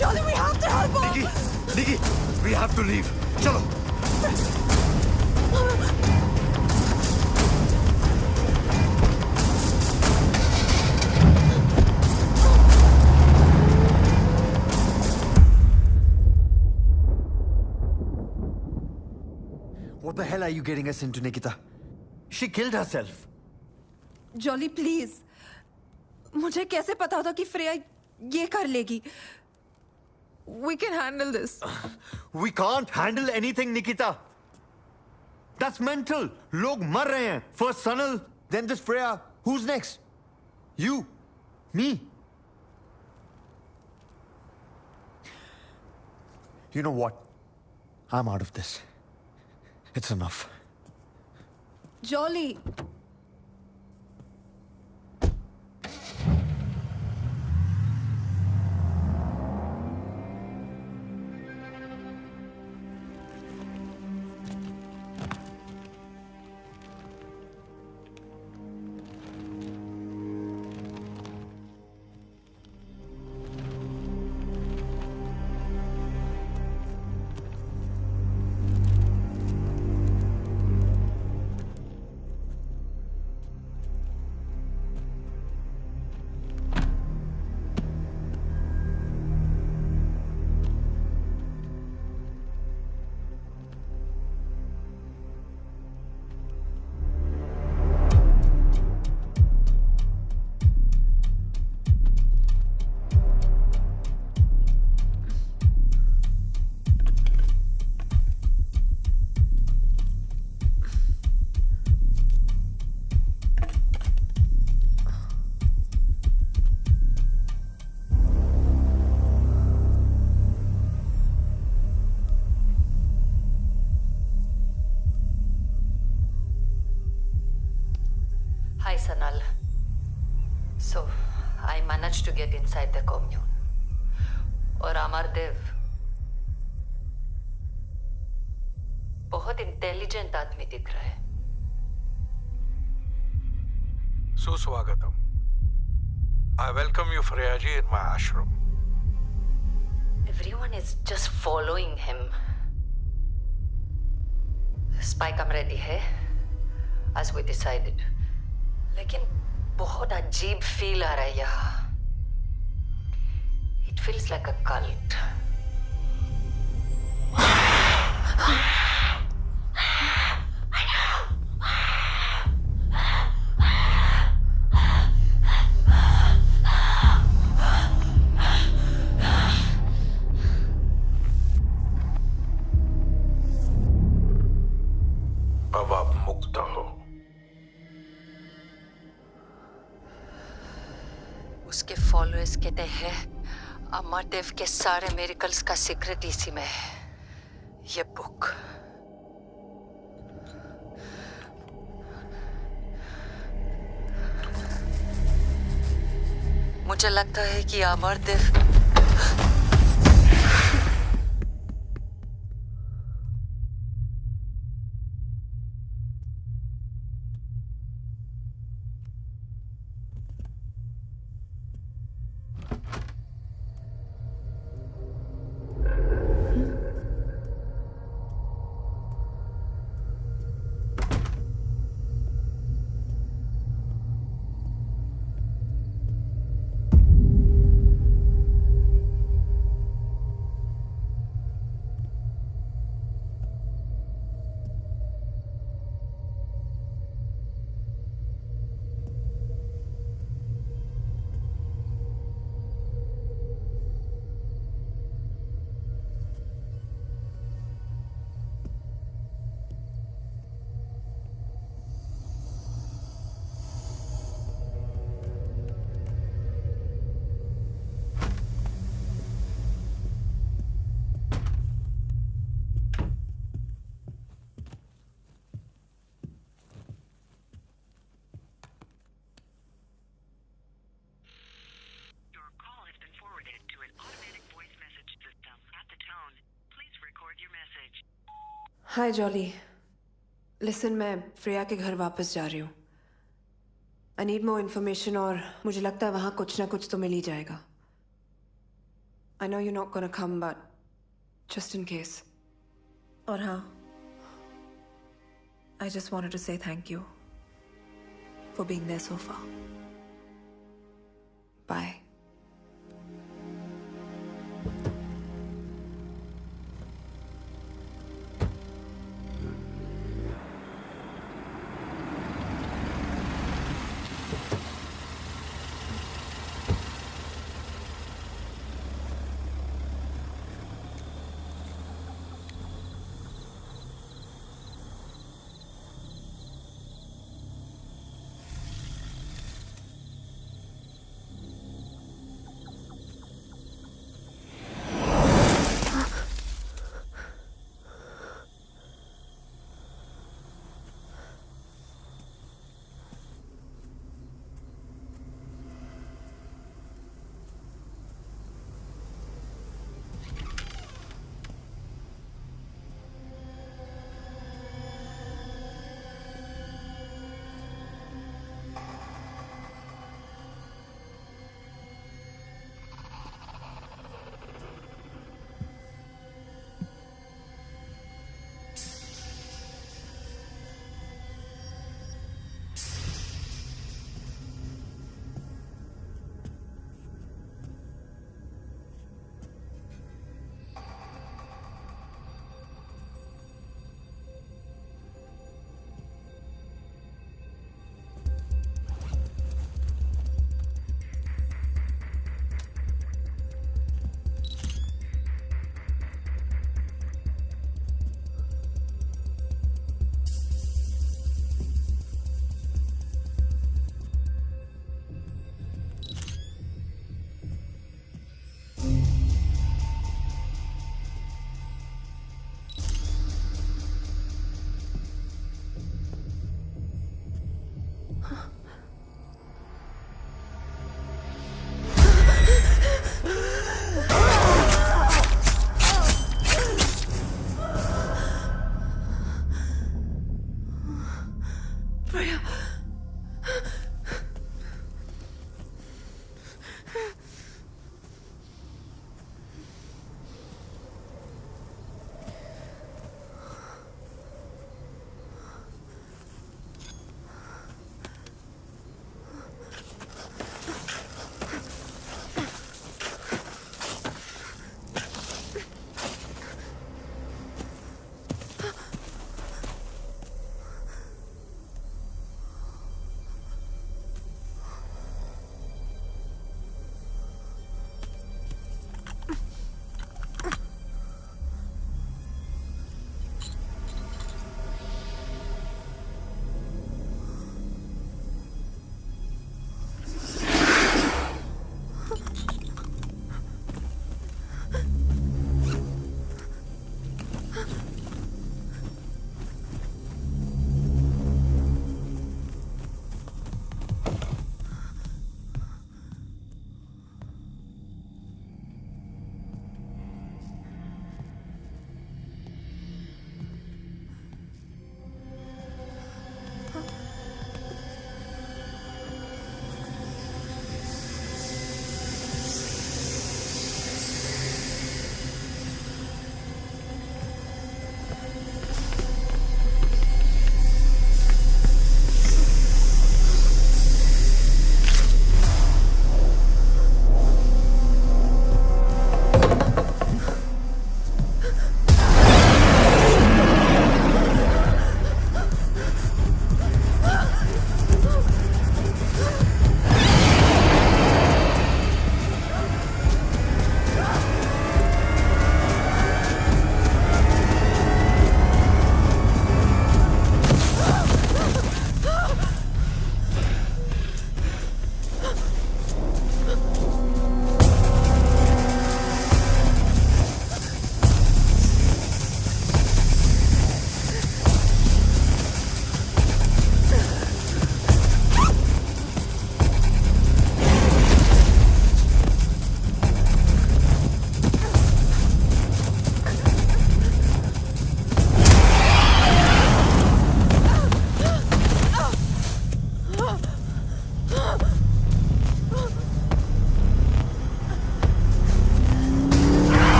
Johnny, we have to help her. Nikki, we have to leave. Chalo. What the hell are you getting us into, Nikita? She killed herself. Jolly, please. मुझे कैसे पता था कि Freya ये कर लेगी? We can handle this. We can't handle anything, Nikita. That's mental. लोग मर रहे हैं. First Sanal, then this Freya. Who's next? You. Me. You know what? I'm out of this. It's enough. Jolly. Sanal. So, I managed to get inside the commune. और अमरदेव बहुत intelligent आदमी दिख रहा है. सुस्वागतम. I welcome you, Freyaji, in my ashram. Everyone is just following him. Spy cam ready है, as we decided. लेकिन बहुत अजीब फील आ रहा है यहाँ. It feels like a cult. अब आप मुक्त हो. उसके फॉलोअर्स कहते हैं अमरदेव के सारे मिरेकल्स का सीक्रेट इसी में है. ये बुक. मुझे लगता है कि अमरदेव हाय जॉली. लिसन, मैं फ्रेया के घर वापस जा रही हूँ. आई नीड मोर इन्फॉर्मेशन और मुझे लगता है वहाँ कुछ ना कुछ तो मिल ही जाएगा. I know you not gonna come but just in case. और हाँ, I just wanted to say thank you for being there so far. Bye.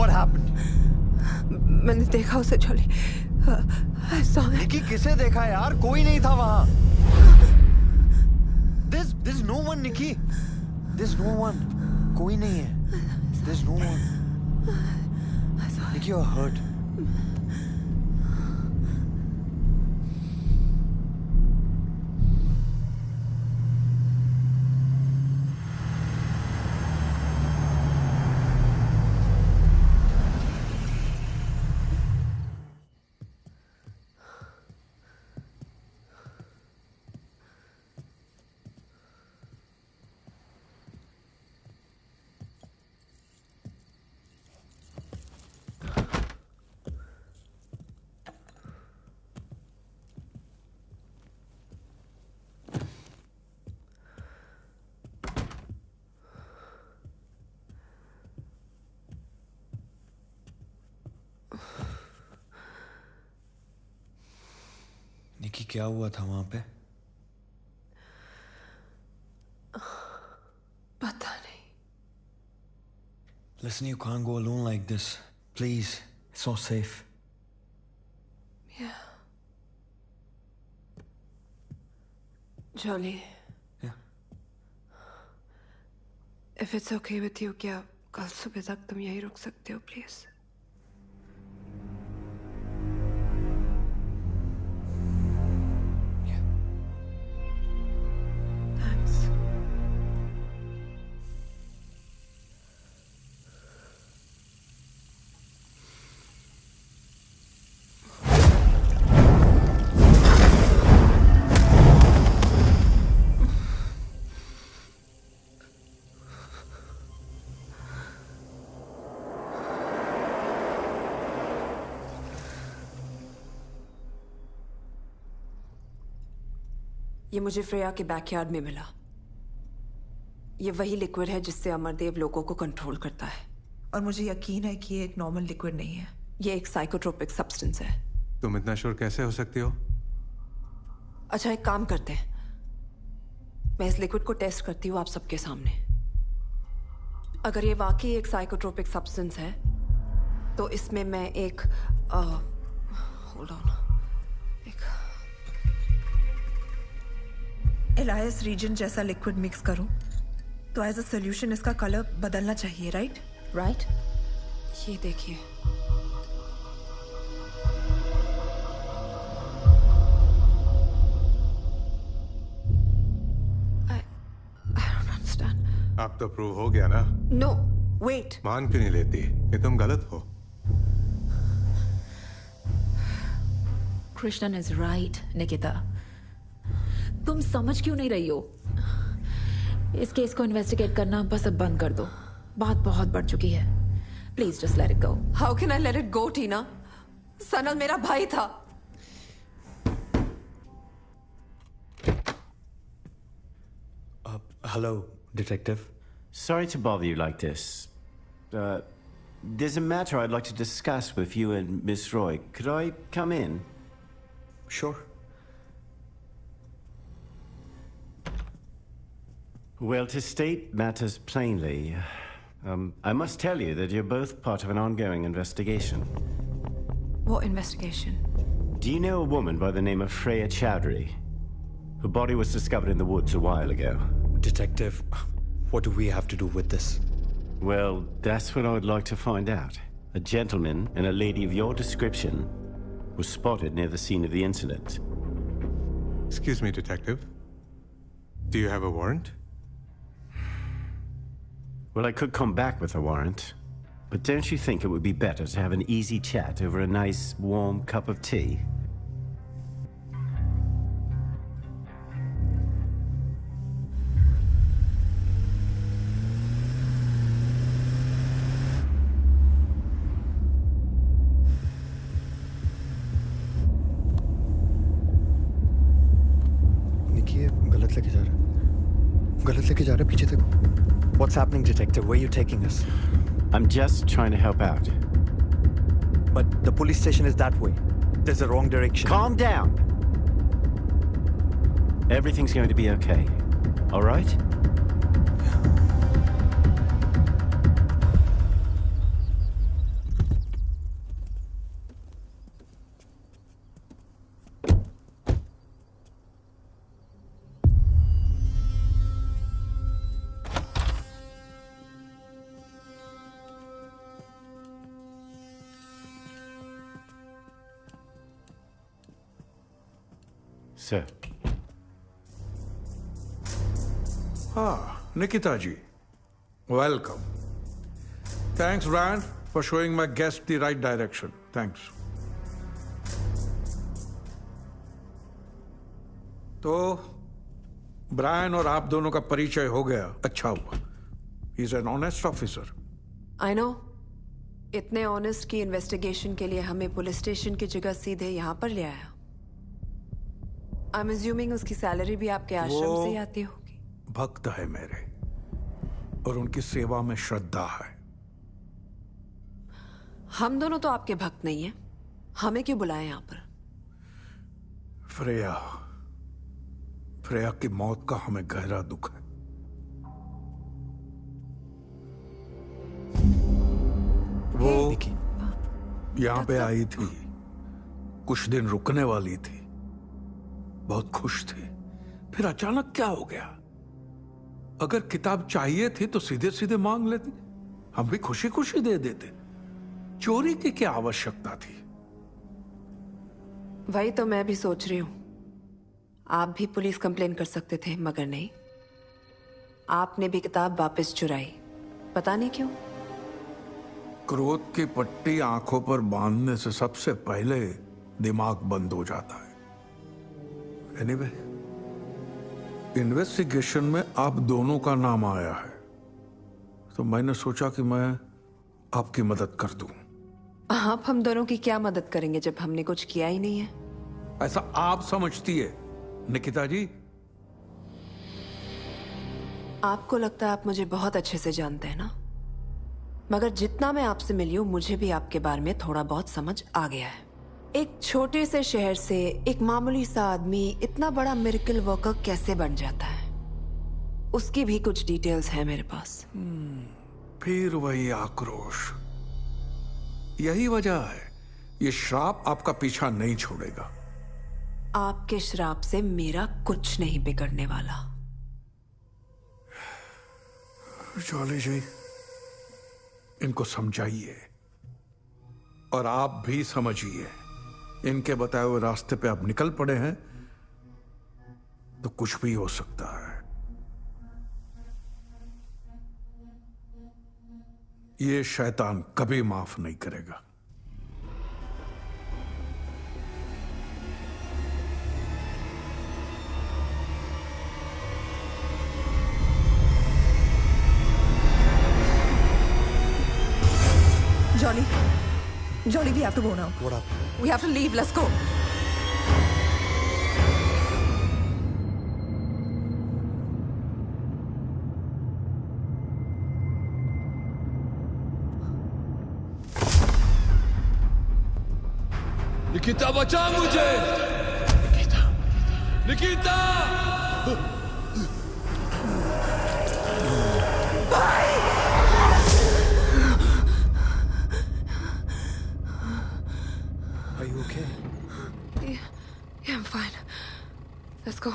What happened? मैंने देखा उसे Jolly. I saw him. Nikki किसे देखा यार? कोई नहीं था वहाँ. There's no one, Nikki. There's no one. कोई नहीं है. There's no one. Nikki, you're hurt. निकी क्या हुआ था वहां पे? पता नहीं. Listen, you can't go alone like this. Please, it's not safe. Yeah. Jolly. Yeah. If it's okay with you, क्या कल सुबह तक तुम यहीं रुक सकते हो, please? ये मुझे फ्रेया के बैकयार्ड में मिला. ये वही लिक्विड है जिससे अमरदेव लोगों को कंट्रोल करता है. और मुझे यकीन है कि ये एक नॉर्मल लिक्विड नहीं है. ये एक साइकोट्रोपिक सब्सटेंस है. तुम इतना श्योर कैसे हो सकती हो? अच्छा, एक काम करते हैं. मैं इस लिक्विड को टेस्ट करती हूँ आप सबके सामने. अगर ये वाकई एक साइकोट्रोपिक सब्सटेंस है तो इसमें मैं एक होल्ड ऑन, एलायस रीजन जैसा लिक्विड मिक्स करूं तो एज अ सोल्यूशन इसका कलर बदलना चाहिए, राइट? राइट. ये देखिए. I don't understand. अब तो प्रूव हो गया ना? No, wait. मान क्यों नहीं लेती? ये तुम गलत हो. Krishnan is right, Nikita. तुम समझ क्यों नहीं रही हो? इस केस को इन्वेस्टिगेट करना बस अब बंद कर दो. बात बहुत बढ़ चुकी है. Please just let it go. How can I let it go, Tina? Sanal मेरा भाई था. Hello, detective. Sorry to bother you like this. There's a matter I'd like to discuss with you and Miss Roy. Could I come in? Sure. Well, to state matters plainly, I must tell you that you're both part of an ongoing investigation. What investigation? Do you know a woman by the name of Freya Chowdhury? Her body was discovered in the woods a while ago. Detective, what do we have to do with this? Well, that's what I would like to find out. A gentleman and a lady of your description was spotted near the scene of the incident. Excuse me, detective. Do you have a warrant? Well, I could come back with a warrant, but don't you think it would be better to have an easy chat over a nice, warm cup of tea? निकी, गलत लेके जा रहा है. पीछे देखो. What's happening, detective? Where are you taking us? I'm just trying to help out. But the police station is that way. There's a wrong direction. Calm down. Everything's going to be okay. All right? Sir. Nikita ji, welcome. Thanks, Brian, for showing my guest the right direction. Thanks. तो Brian और आप दोनों का परिचय हो गया, अच्छा हुआ. He is an honest officer. I know. इतने ऑनेस्ट की इन्वेस्टिगेशन के लिए हमें पुलिस स्टेशन की जगह सीधे यहाँ पर ले आया. I'm assuming उसकी सैलरी भी आपके आश्रम से ही आती होगी. भक्त है मेरे और उनकी सेवा में श्रद्धा है. हम दोनों तो आपके भक्त नहीं हैं. हमें क्यों बुलाया यहाँ पर? फ्रेया की मौत का हमें गहरा दुख है. वो यहां पे आई थी, कुछ दिन रुकने वाली थी, बहुत खुश थी. फिर अचानक क्या हो गया? अगर किताब चाहिए थी तो सीधे सीधे मांग लेती, हम भी खुशी खुशी दे देते. चोरी की क्या आवश्यकता थी? वही तो मैं भी सोच रही हूं. आप भी पुलिस कंप्लेन कर सकते थे, मगर नहीं. आपने भी किताब वापस चुराई. पता नहीं क्यों. क्रोध की पट्टी आंखों पर बांधने से सबसे पहले दिमाग बंद हो जाता है. एनीवे, इन्वेस्टिगेशन में आप दोनों का नाम आया है, तो मैंने सोचा कि मैं आपकी मदद कर दूं. आप हम दोनों की क्या मदद करेंगे जब हमने कुछ किया ही नहीं है? ऐसा आप समझती है निकिता जी? आपको लगता है आप मुझे बहुत अच्छे से जानते हैं ना, मगर जितना मैं आपसे मिली हूं मुझे भी आपके बारे में थोड़ा बहुत समझ आ गया है. एक छोटे से शहर से एक मामूली सा आदमी इतना बड़ा मिरेकल वर्कर कैसे बन जाता है, उसकी भी कुछ डिटेल्स हैं मेरे पास. फिर वही आक्रोश. यही वजह है ये श्राप आपका पीछा नहीं छोड़ेगा. आपके श्राप से मेरा कुछ नहीं बिगड़ने वाला. जॉली जी, इनको समझाइए और आप भी समझिए. इनके बताए हुए रास्ते पे आप निकल पड़े हैं तो कुछ भी हो सकता है. ये शैतान कभी माफ नहीं करेगा. Jolly, we have to go now. What up? We have to leave. Let's go. Nikita, बचा मुझे! Nikita! Are you okay? Yeah, I'm fine. Let's go.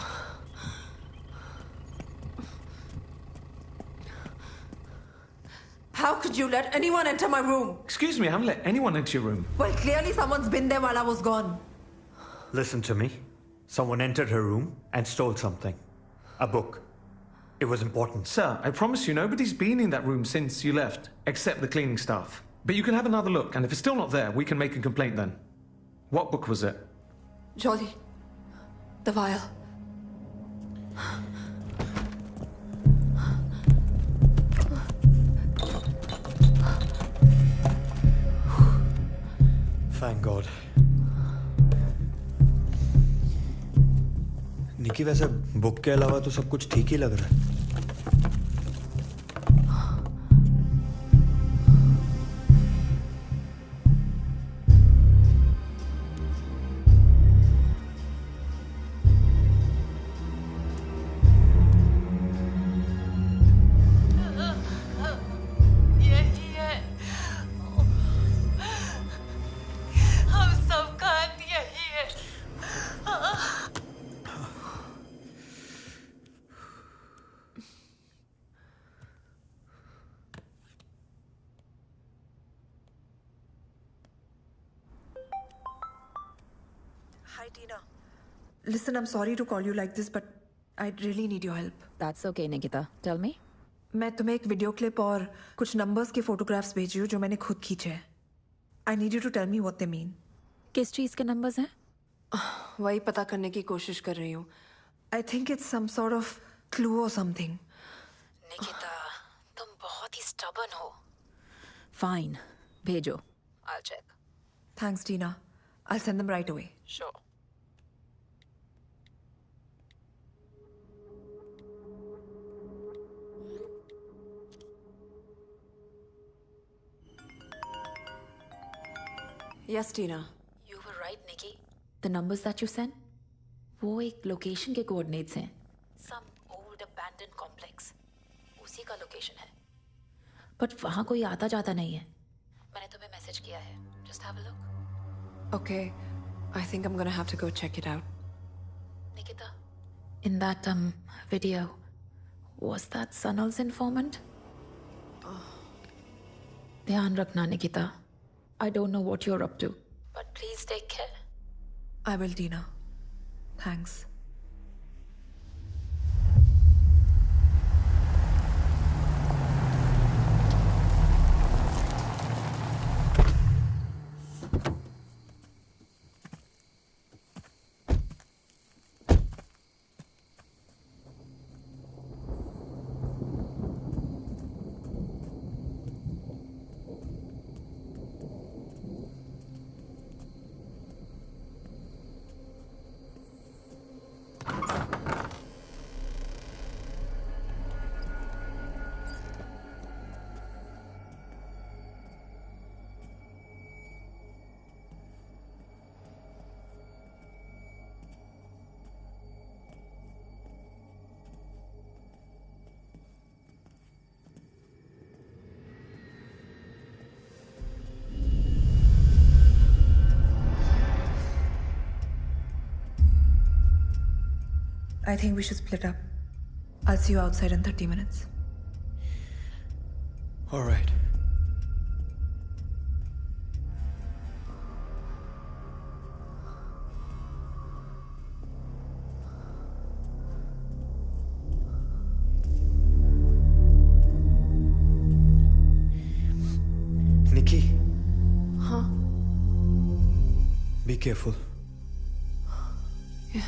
How could you let anyone enter my room? Excuse me, I haven't let anyone into your room. Well, clearly someone's been there while I was gone. Listen to me. Someone entered her room and stole something. A book. It was important. Sir, I promise you nobody's been in that room since you left, except the cleaning staff. But you can have another look, and if it's still not there, we can make a complaint then. What book was it? Jolly. The vial. Thank God. निकी, वैसे book के अलावा तो सब कुछ ठीक ही लग रहा है. Hi, Tina. Listen, I'm sorry to call you like this, but I really need your help. That's okay, Nikita. Tell me. मैं तुम्हें एक वीडियो क्लिप और कुछ नंबर्स के फोटोग्राफ्स भेजी हूँ जो मैंने खुद खींचे हैं. I need you to tell me what they mean. किस चीज के नंबर्स हैं? वही पता करने की कोशिश कर रही हूँ. I think it's some sort of clue or something. Nikita, तुम बहुत ही stubborn हो. Fine, भेजो. I'll check. Thanks, Tina. I'll send them right away. Sure. Yes, Tina. You were right, Nikki. The numbers that you sent, वो एक location के coordinates हैं. Some old abandoned complex. उसी का लोकेशन है. But वहाँ कोई आता जाता नहीं है. मैंने तुम्हें मैसेज किया है. Just have a look. Okay. I think I'm gonna have to go check it out. Nikita, in that video, was that Sanal's informant? ध्यान रखना, Nikita. I don't know what you're up to, but please take care. I will, Tina. Thanks. I think we should split up. I'll see you outside in 30 minutes. All right. Nikki. Huh? Be careful. Yeah.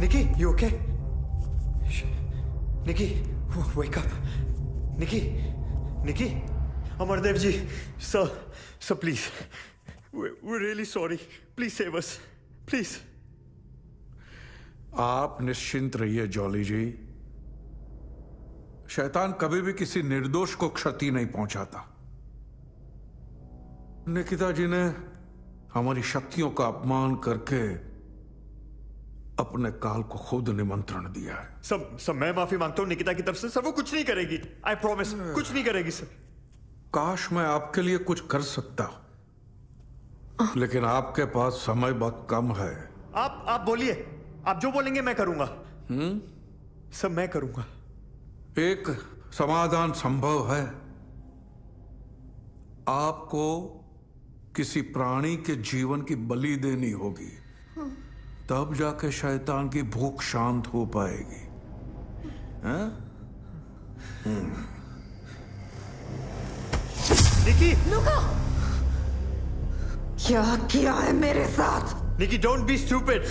Nikki, you okay? Nikki, wake up. Nikki, Amardev ji, sir, please. We're really sorry. Please save us. Please. आप निश्चिंत रहिए jolly जी। शैतान कभी भी किसी निर्दोष को क्षति नहीं पहुंचाता। निकिता जी ने हमारी शक्तियों का अपमान करके अपने काल को खुद निमंत्रण दिया है। सब मैं माफी मांगता हूं निकिता की तरफ से। सब वो कुछ नहीं करेगी। आई प्रॉमिस, कुछ नहीं करेगी सर। काश मैं आपके लिए कुछ कर सकता, लेकिन आपके पास समय बहुत कम है। आप बोलिए, आप जो बोलेंगे मैं करूंगा। सब मैं करूंगा। एक समाधान संभव है। आपको किसी प्राणी के जीवन की बलि देनी होगी, तब जाके शैतान की भूख शांत हो पाएगी। निकी, लुका! क्या किया है मेरे साथ? निकी, डोंट बी स्टूपिड।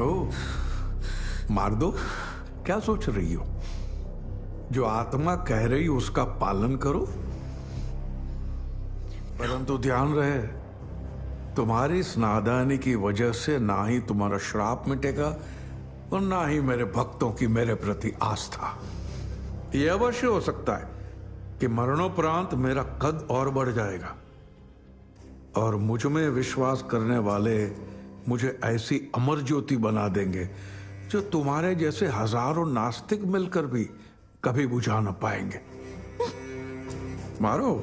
ओह, मार दो। क्या सोच रही हो? जो आत्मा कह रही हो उसका पालन करो, परंतु ध्यान रहे, तुम्हारी इस नादानी की वजह से ना ही तुम्हारा श्राप मिटेगा और ना ही मेरे भक्तों की मेरे प्रति आस्था। यह अवश्य हो सकता है कि मरणोपरांत मेरा कद और बढ़ जाएगा और मुझ में विश्वास करने वाले मुझे ऐसी अमर ज्योति बना देंगे जो तुम्हारे जैसे हजारों नास्तिक मिलकर भी कभी बुझा न पाएंगे। मारो।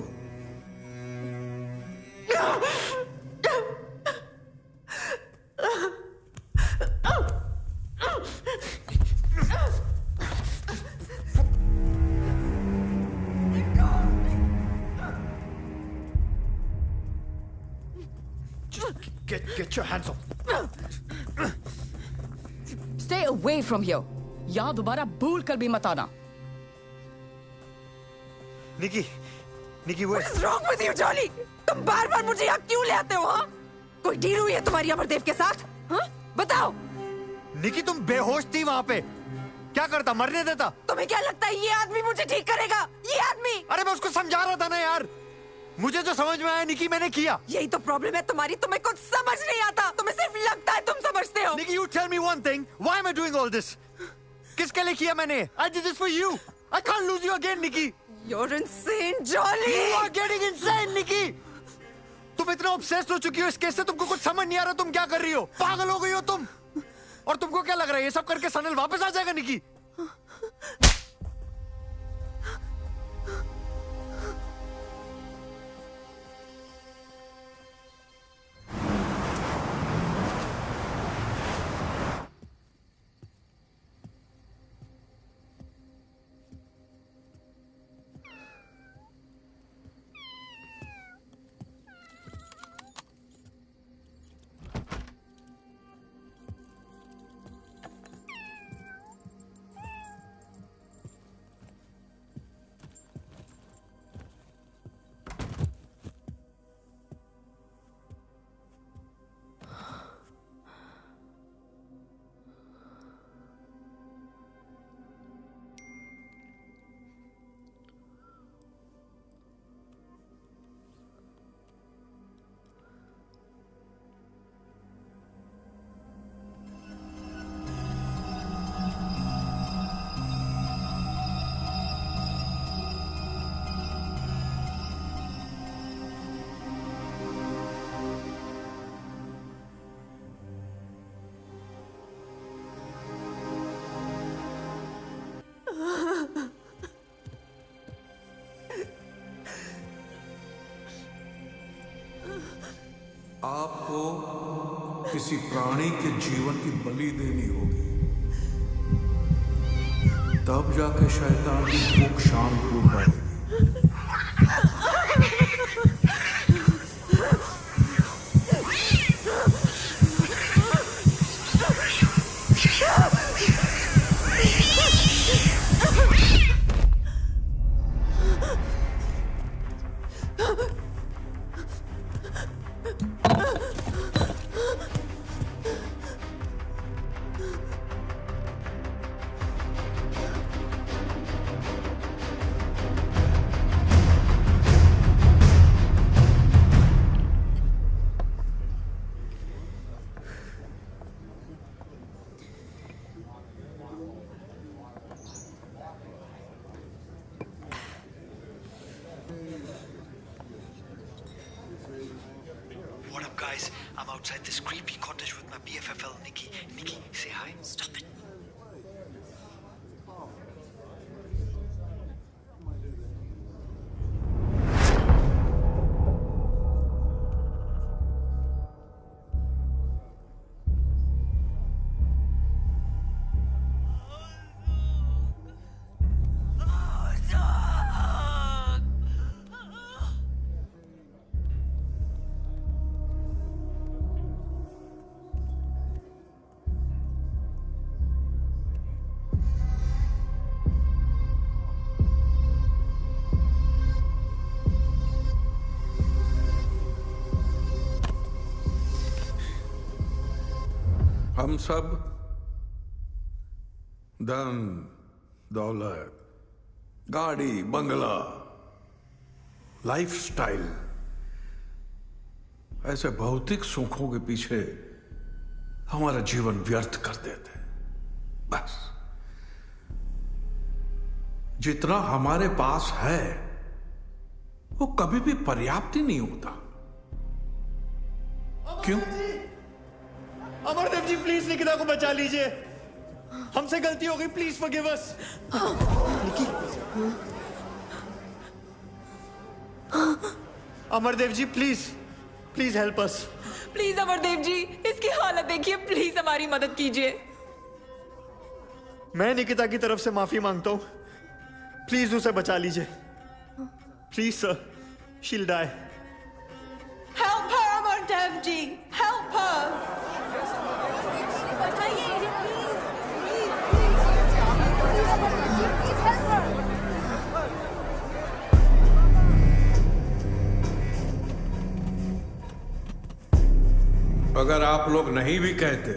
Get your hands off. Stay away from here. यहाँ दोबारा भूल कर भी मत आना। निकी, What is wrong with you, Jolly? तुम बार-बार मुझे यहाँ क्यों ले आते हो? हाँ? कोई डील हुई है तुम्हारी अमरदेव के साथ? हाँ? बताओ। निकी, तुम बेहोश थी वहाँ पे। क्या करता? मरने देता? तुम्हें क्या लगता है ये आदमी मुझे ठीक करेगा? ये आदमी? अरे मैं उसको समझा रहा था ना यार। मुझे जो समझ में आया निकी मैंने किया। यही तो प्रॉब्लम है तुम्हारी, तुम्हें कुछ समझ नहीं आता। तुम्हें सिर्फ लगता है तुम समझते हो। निकी, you tell me one thing. Why am I doing all this? किसके लिए किया मैंने? I did this for you. I can't lose you again, Nikki. You're insane, Jolly. You are getting insane, Nikki. तुम इतना obsessed हो चुकी हो इस केस से, तुमको कुछ समझ नहीं आ रहा तुम क्या कर रही हो। पागल हो गई हो तुम। और तुमको क्या लग रहा है ये सब करके सनल वापस आ जाएगा, निकी? आपको किसी प्राणी के जीवन की बलि देनी होगी, तब जाके शैतान की भूख शांत हो पाएगी। outside this creepy cottage with my BFFL, Nikki. Nikki, say hi. Stop it. हम सब धन दौलत, गाड़ी, बंगला, लाइफस्टाइल, ऐसे भौतिक सुखों के पीछे हमारा जीवन व्यर्थ कर देते हैं। बस जितना हमारे पास है वो कभी भी पर्याप्त ही नहीं होता। क्यों? अमरदेव जी, प्लीज निकिता को बचा लीजिए। हमसे गलती हो गई, please forgive us. Nikki, Amardev ji, please please help us. Please Amardev ji, इसकी हालत देखिए, प्लीज हमारी मदद कीजिए। मैं निकिता की तरफ से माफी मांगता हूं, प्लीज उसे बचा लीजिए। Please sir, she'll die। Help her, Amardev ji, help her। अगर आप लोग नहीं भी कहते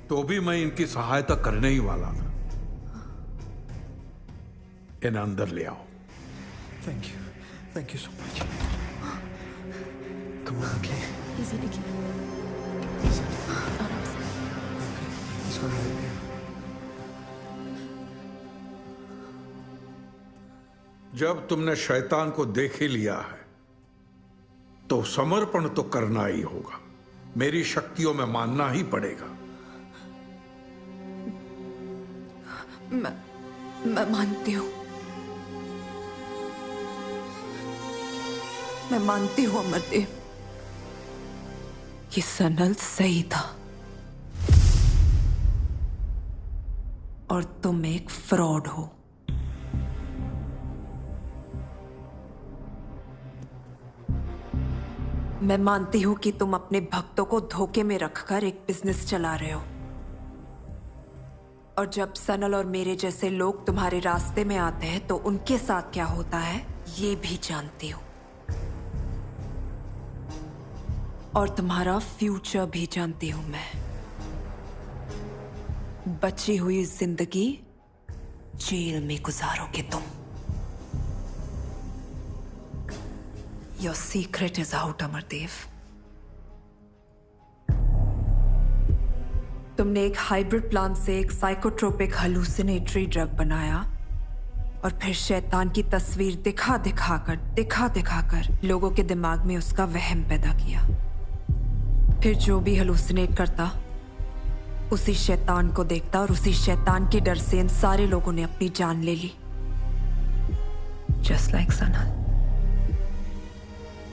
तो भी मैं इनकी सहायता करने ही वाला था। इन्हें अंदर ले आओ। Thank you so much. Come on, okay. Easy Nikki, आराम से। He's gonna help you। जब तुमने शैतान को देख ही लिया है तो समर्पण तो करना ही होगा। मेरी शक्तियों में मानना ही पड़ेगा। मैं मानती हूं। मैं मानती हूं अमरदेव, ये सनल सही था और तुम एक फ्रॉड हो। मैं मानती हूं कि तुम अपने भक्तों को धोखे में रखकर एक बिजनेस चला रहे हो, और जब सनल और मेरे जैसे लोग तुम्हारे रास्ते में आते हैं तो उनके साथ क्या होता है ये भी जानती हूं, और तुम्हारा फ्यूचर भी जानती हूं मैं। बची हुई जिंदगी जेल में गुजारोगे तुम। Your secret is out, Amardev. तुमने एक हाइब्रिड प्लांट से एक साइकोट्रोपिक हलूसिनेटरी ड्रग बनाया और फिर शैतान की तस्वीर दिखा दिखाकर लोगों के दिमाग में उसका वहम पैदा किया। फिर जो भी हलूसिनेट करता उसी शैतान को देखता और उसी शैतान के डर से इन सारे लोगों ने अपनी जान ले ली। Just like Sanal.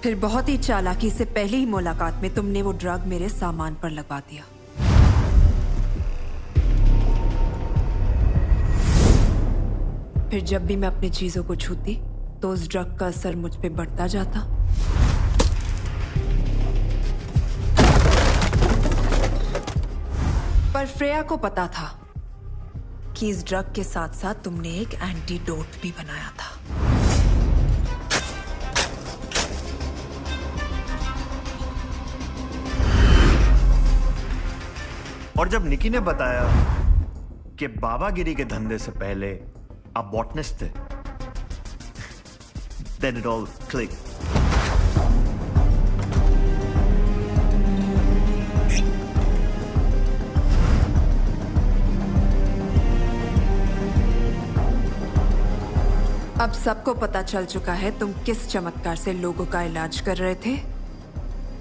फिर बहुत ही चालाकी से पहली ही मुलाकात में तुमने वो ड्रग मेरे सामान पर लगा दिया। फिर जब भी मैं अपनी चीजों को छूती तो उस ड्रग का असर मुझ पे बढ़ता जाता। पर फ्रेया को पता था कि इस ड्रग के साथ साथ तुमने एक एंटीडोट भी बनाया था। और जब निकी ने बताया कि बाबागिरी के धंधे से पहले आप बॉटनिस्ट थे, then it all clicked। अब सबको पता चल चुका है तुम किस चमत्कार से लोगों का इलाज कर रहे थे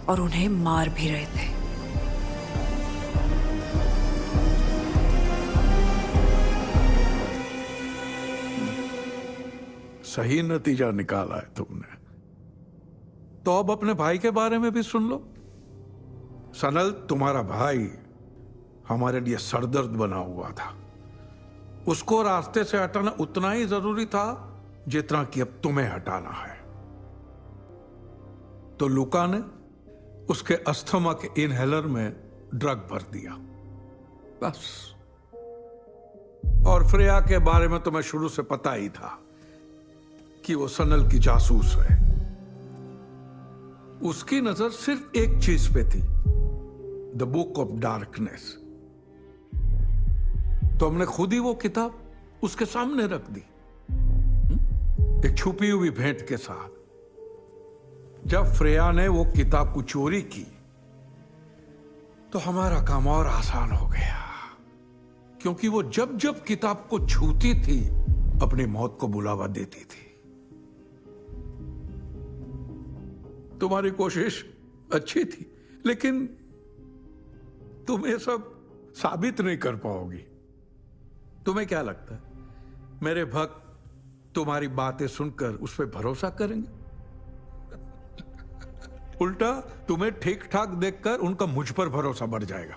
और उन्हें मार भी रहे थे। सही नतीजा निकाला है तुमने। तो अब अपने भाई के बारे में भी सुन लो। सनल, तुम्हारा भाई हमारे लिए सरदर्द बना हुआ था। उसको रास्ते से हटाना उतना ही जरूरी था जितना कि अब तुम्हें हटाना है। तो लुका ने उसके अस्थमा के इनहेलर में ड्रग भर दिया, बस। और फ्रेया के बारे में तुम्हें शुरू से पता ही था कि वो सनल की जासूस है। उसकी नजर सिर्फ एक चीज पे थी, द बुक ऑफ डार्कनेस। तो हमने खुद ही वो किताब उसके सामने रख दी, एक छुपी हुई भेंट के साथ। जब फ्रेया ने वो किताब को चोरी की तो हमारा काम और आसान हो गया, क्योंकि वो जब जब किताब को छूती थी अपनी मौत को बुलावा देती थी। तुम्हारी कोशिश अच्छी थी, लेकिन तुम ये सब साबित नहीं कर पाओगी। तुम्हें क्या लगता है मेरे भक्त तुम्हारी बातें सुनकर उस पर भरोसा करेंगे? उल्टा तुम्हें ठीक ठाक देखकर उनका मुझ पर भरोसा बढ़ जाएगा।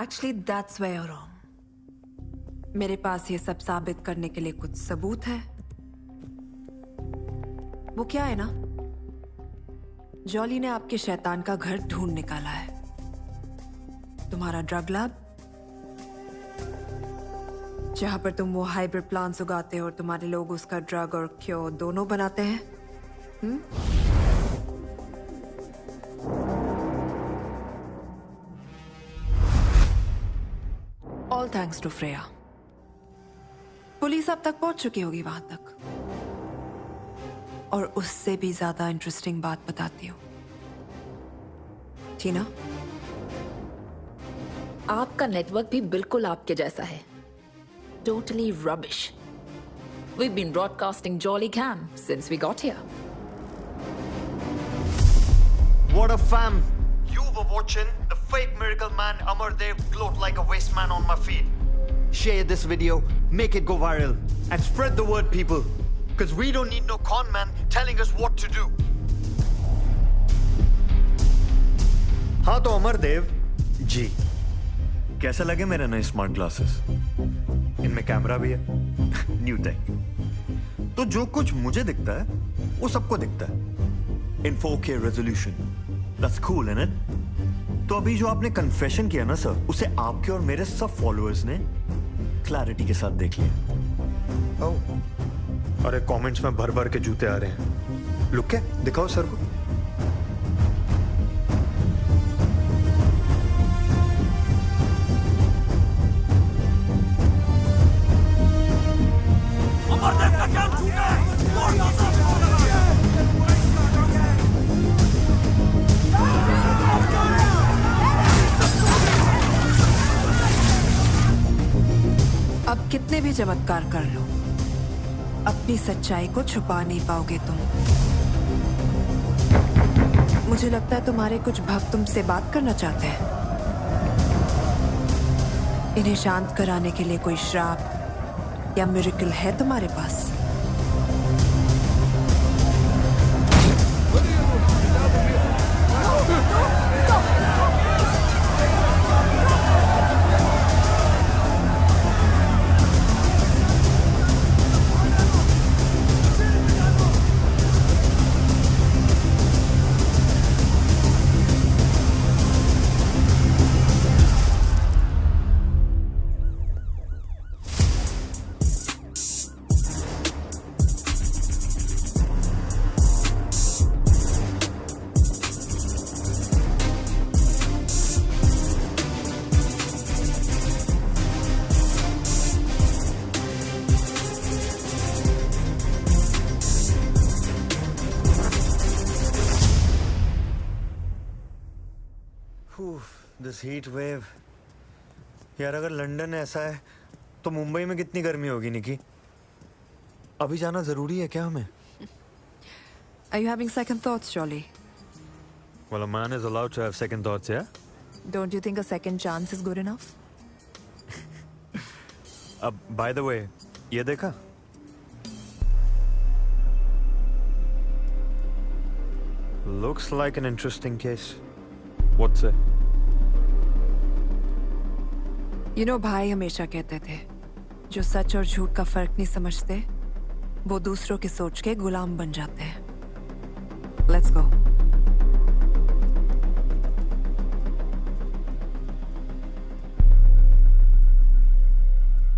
Actually that's where you wrong. मेरे पास ये सब साबित करने के लिए कुछ सबूत है। वो क्या है ना, जॉली ने आपके शैतान का घर ढूंढ निकाला है। तुम्हारा ड्रग लैब, जहां पर तुम वो हाइब्रिड प्लांट्स उगाते हो और तुम्हारे लोग उसका ड्रग और क्योर दोनों बनाते हैं। All thanks to Freya. Police अब तक पहुंच चुकी होगी वहां तक। और उससे भी ज्यादा इंटरेस्टिंग बात बताती हूँ, टीना। आपका नेटवर्क भी बिल्कुल आपके जैसा है। Totally rubbish. We've been broadcasting Jolly Cam since we got here. What a fam! You were watching the fake miracle man Amardev gloat like a waste man on my feed. Share this video, make it go viral, and spread the word, people. Because we don't need no con man telling us what to do. हाँ तो अमरदेव जी, कैसे लगे मेरे नए smart glasses? इनमें camera भी है, new take. तो जो कुछ मुझे दिखता है वो सबको दिखता है इन 4K resolution. That's cool, isn't it? तो अभी जो आपने कन्फेशन किया ना सर, उसे आपके और मेरे सब फॉलोअर्स ने क्लैरिटी के साथ देख लिया। ओह, अरे कमेंट्स में भर भर के जूते आ रहे हैं। लुक क्या दिखाओ सर को। अब कितने भी चमत्कार कर लो, अपनी सच्चाई को छुपा नहीं पाओगे तुम। मुझे लगता है तुम्हारे कुछ भक्त तुमसे बात करना चाहते हैं। इन्हें शांत कराने के लिए कोई श्राप या मिरेकल है तुम्हारे पास? This heat wave. यार अगर लंदन ऐसा है तो मुंबई में कितनी गर्मी होगी निकी? अभी जाना जरूरी है क्या हमें? Are you having second thoughts, Jolly? Well, a man is allowed to have second thoughts, yeah? Don't you think a second chance is good enough? By the way, ये देखा? Looks like an interesting case. What's it? You know, भाई हमेशा कहते थे, जो सच और झूठ का फर्क नहीं समझते, वो दूसरों की सोच के गुलाम बन जाते हैं. Let's go.